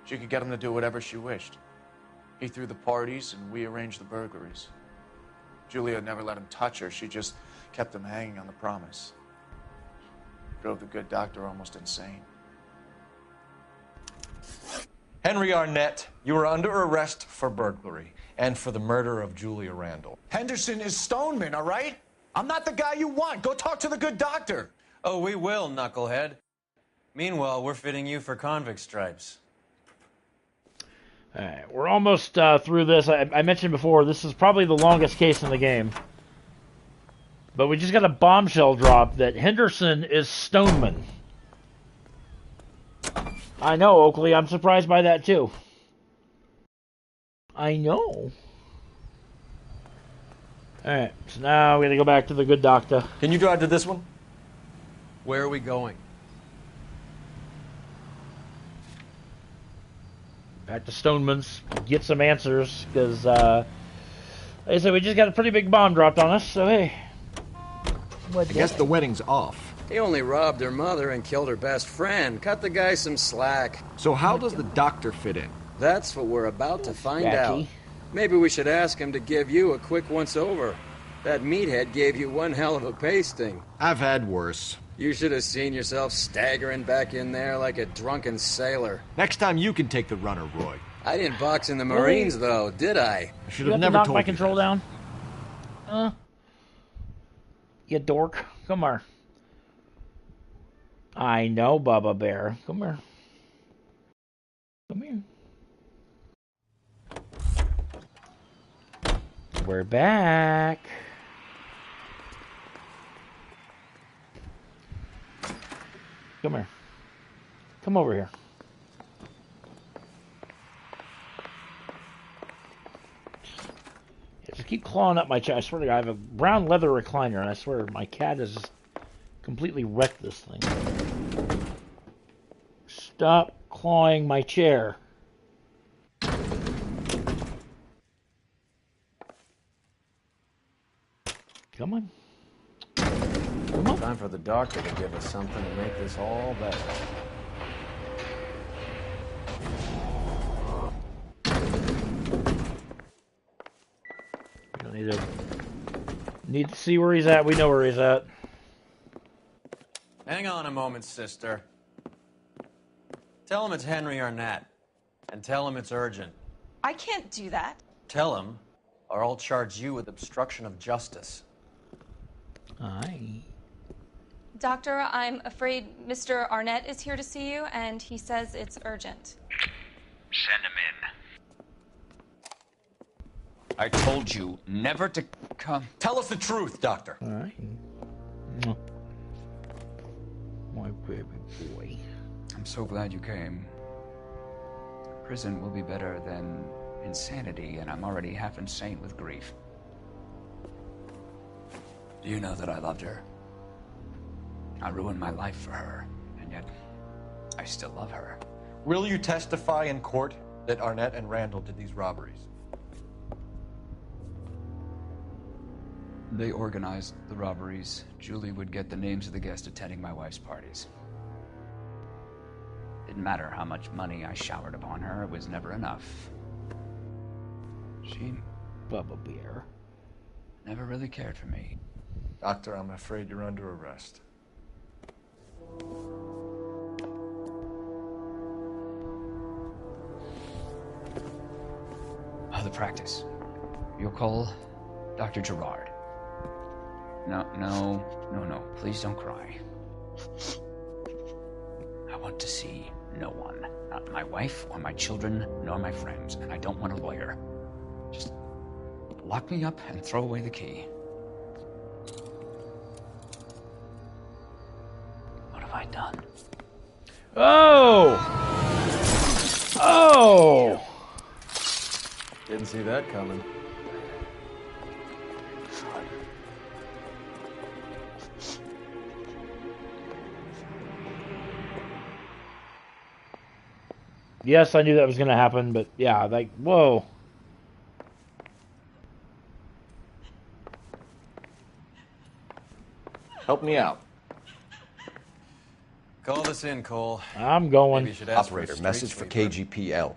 She could get him to do whatever she wished. He threw the parties, and we arranged the burglaries. Julia never let him touch her. She just kept him hanging on the promise. Drove the good doctor almost insane. Henry Arnett, you are under arrest for burglary and for the murder of Julia Randall. Henderson is Stoneman, all right? I'm not the guy you want. Go talk to the good doctor. Oh, we will, knucklehead. Meanwhile, we're fitting you for convict stripes. Alright, we're almost through this. I mentioned before, this is probably the longest case in the game. But we just got a bombshell drop that Henderson is Stoneman. I know, Oakley. I'm surprised by that, too. I know. Alright, so now we gotta go back to the good doctor. Can you drive to this one? Where are we going? Back to Stoneman's. Get some answers, because, like I said, we just got a pretty big bomb dropped on us, so hey. I guess the wedding's off. He only robbed her mother and killed her best friend. Cut the guy some slack. So how does the doctor fit in? That's what we're about to find out. Maybe we should ask him to give you a quick once-over. That meathead gave you one hell of a pasting. I've had worse. You should have seen yourself staggering back in there like a drunken sailor. Next time you can take the runner, Roy. I didn't box in the Marines, though, did I? I should You have have to never knock told my you control that. down. You dork. Come here. I know, Bubba Bear. Come here. Come here. We're back. Come here. Come over here. Yeah, just keep clawing up my chair. I swear to God, I have a brown leather recliner, and I swear my cat has just completely wrecked this thing. Stop clawing my chair. Come on. Come on. Time for the doctor to give us something to make this all better. We don't need to see where he's at. We know where he's at. Hang on a moment, sister. Tell him it's Henry Arnett. And tell him it's urgent. I can't do that. Tell him, or I'll charge you with obstruction of justice. Aye. Doctor, I'm afraid Mr. Arnett is here to see you, and he says it's urgent. Send him in. I told you never to come. Tell us the truth, Doctor. All right. My baby boy. I'm so glad you came. Prison will be better than insanity, and I'm already half insane with grief. Do you know that I loved her? I ruined my life for her, and yet I still love her. Will you testify in court that Arnett and Randall did these robberies? They organized the robberies. Julie would get the names of the guests attending my wife's parties. Didn't matter how much money I showered upon her, it was never enough. She... Bubba Bear. Never really cared for me. Doctor, I'm afraid you're under arrest. The practice. You'll call Dr. Gerard. No. Please don't cry. I want to see no one. Not my wife or my children, nor my friends. And I don't want a lawyer. Just lock me up and throw away the key. What have I done? Oh! Oh! Didn't see that coming. Yes, I knew that was going to happen, but yeah, like, whoa. Help me out. Call this in, Cole. I'm going. Maybe you should ask Operator, for a message street for sweeper. KGPL.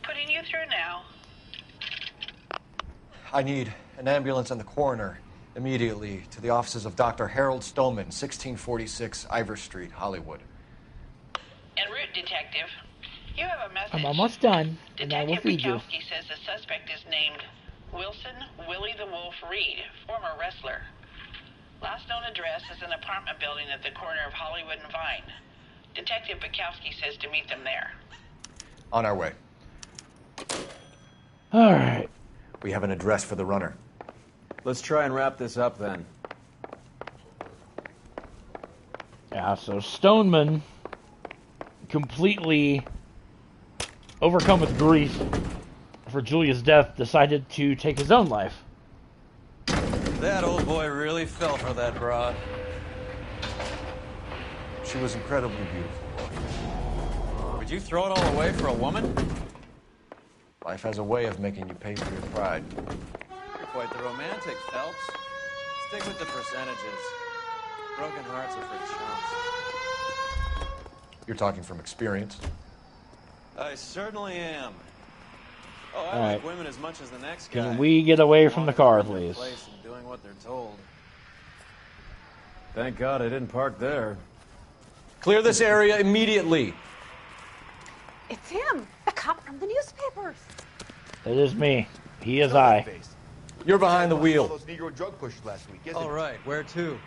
Putting you through now. I need an ambulance and the coroner immediately to the offices of Dr. Harold Stoneman, 1646 Ivor Street, Hollywood. En route, Detective. You have a message. I'm almost done, and I will Detective feed you. Bukowski says the suspect is named Wilson Willie the Wolf Reed, former wrestler. Last known address is an apartment building at the corner of Hollywood and Vine. Detective Bukowski says to meet them there. On our way. All right. We have an address for the runner. Let's try and wrap this up then. Yeah, so Stoneman, completely overcome with grief for Julia's death, decided to take his own life. That old boy really fell for that broad. She was incredibly beautiful. Would you throw it all away for a woman? Life has a way of making you pay for your pride. You're quite the romantic, Phelps. Stick with the percentages. Broken hearts are for chumps. You're talking from experience. I certainly am. Oh, I All like right. women as much as the next guy. Can we get away from the car, please? Place and doing what they're told. Thank God I didn't park there. Clear this area immediately. It's him, the cop from the newspapers. That is me. He is I. You're behind the wheel. Those Negro drug pushers last week, isn't All it? right, where to?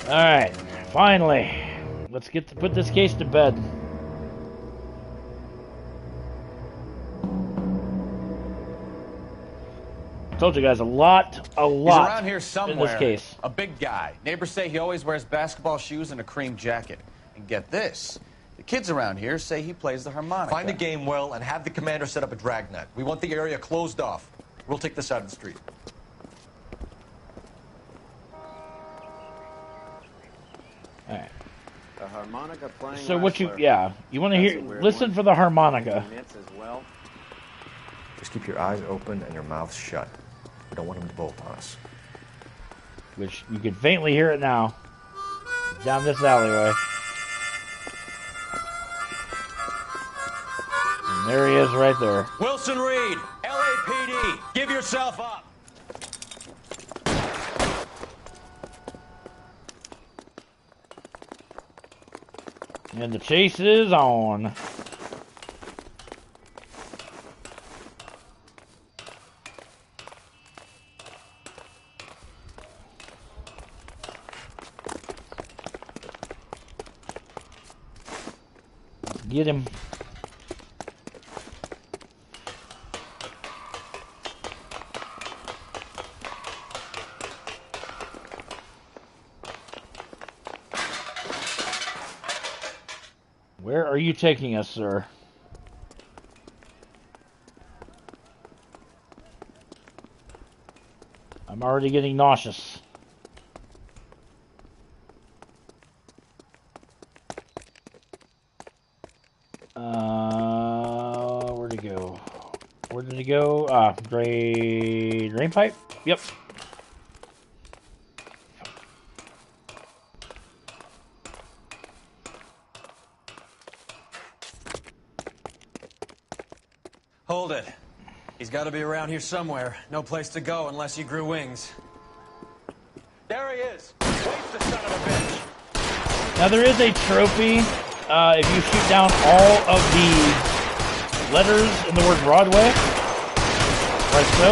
All right, finally, let's put this case to bed. Told you guys a lot He's around here somewhere. in this case. A big guy. Neighbors say he always wears basketball shoes and a cream jacket. And get this, the kids around here say he plays the harmonica. Find the game well and have the commander set up a dragnet. We want the area closed off. We'll take this side of the street. All right. The harmonica playing. So what you? wrestler. Yeah, you want to That's hear? a weird Listen one. for the harmonica. Mitts as well. Just keep your eyes open and your mouth shut. We don't want him to bolt on us. Which you can faintly hear it now. Down this alleyway. And there he is right there. Wilson Reed, LAPD, give yourself up. And the chase is on. Get him. Where are you taking us, sir? I'm already getting nauseous. Where'd he go? Where did he go? Drain pipe? Yep. Hold it. He's got to be around here somewhere. No place to go unless he grew wings. There he is. Waits the son of a bitch. Now there is a trophy if you shoot down all of the letters in the word Broadway. Right so.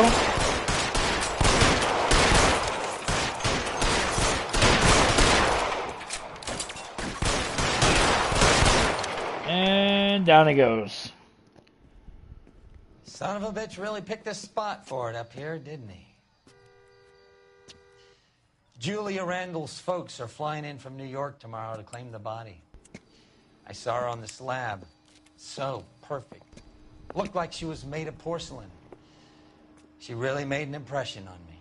And down he goes. Son of a bitch really picked a spot for it up here, didn't he? Julia Randall's folks are flying in from New York tomorrow to claim the body. I saw her on the slab. So perfect. Looked like she was made of porcelain. She really made an impression on me.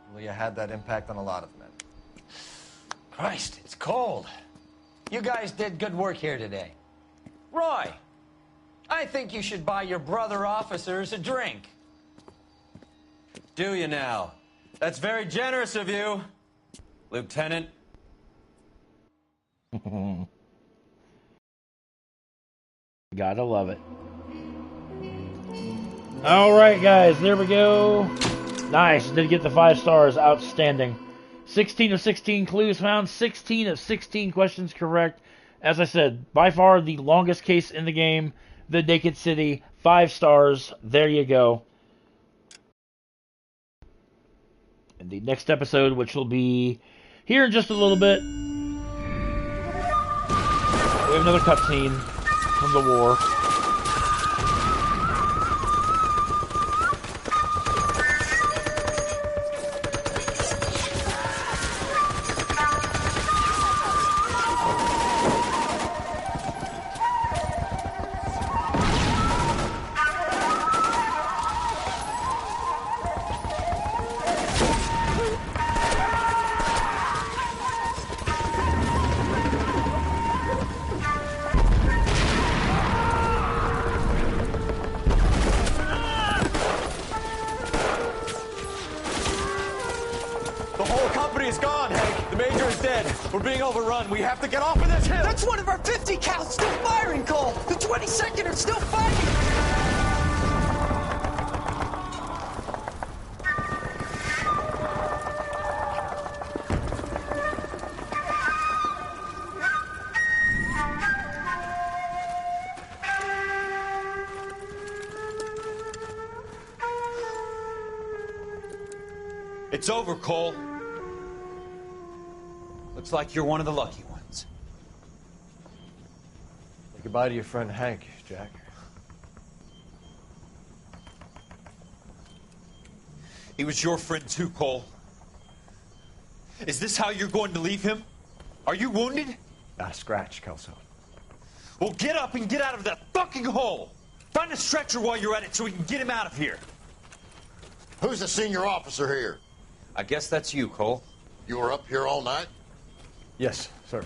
Julia had that impact on a lot of men. Christ, it's cold. You guys did good work here today. Roy, I think you should buy your brother officers a drink. Do you now? That's very generous of you, Lieutenant. Gotta love it. Alright, guys, there we go. Nice, did get the 5 stars. Outstanding. 16 of 16 clues found, 16 of 16 questions correct. As I said, by far the longest case in the game. The Naked City, 5 stars. There you go. And the next episode, which will be here in just a little bit, we have another cutscene from the war. We're being overrun. We have to get off of this hill. That's one of our 50 cals still firing, Cole. The 22nd are still fighting. It's over, Cole. Looks like you're one of the lucky ones. Say goodbye to your friend Hank, Jack. He was your friend too, Cole. Is this how you're going to leave him? Are you wounded? Scratch, Kelso. Well, get up and get out of that fucking hole! Find a stretcher while you're at it so we can get him out of here. Who's the senior officer here? I guess that's you, Cole. You were up here all night? Yes, sir.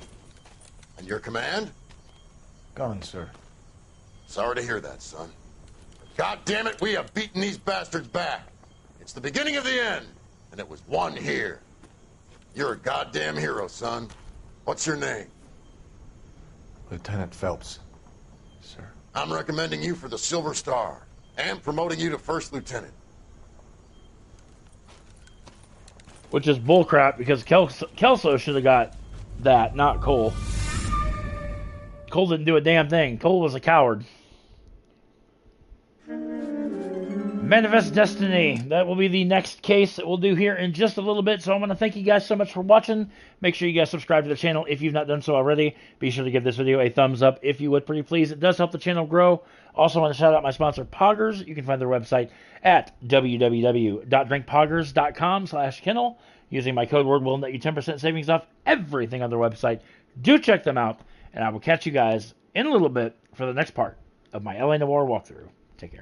And your command? Gone, sir. Sorry to hear that, son. God damn it, we have beaten these bastards back. It's the beginning of the end, and it was one here. You're a goddamn hero, son. What's your name? Lieutenant Phelps, sir. I'm recommending you for the Silver Star and promoting you to first lieutenant. Which is bullcrap because Kelso should have got that, not Cole. Cole didn't do a damn thing. Cole was a coward. Manifest Destiny. That will be the next case that we'll do here in just a little bit. So I want to thank you guys so much for watching. Make sure you guys subscribe to the channel if you've not done so already. Be sure to give this video a thumbs up if you would, pretty please. It does help the channel grow. Also want to shout out my sponsor, Poggers. You can find their website at www.drinkpoggers.com/kennel. Using my code word will net you 10% savings off everything on their website. Do check them out. And I will catch you guys in a little bit for the next part of my LA Noire walkthrough. Take care.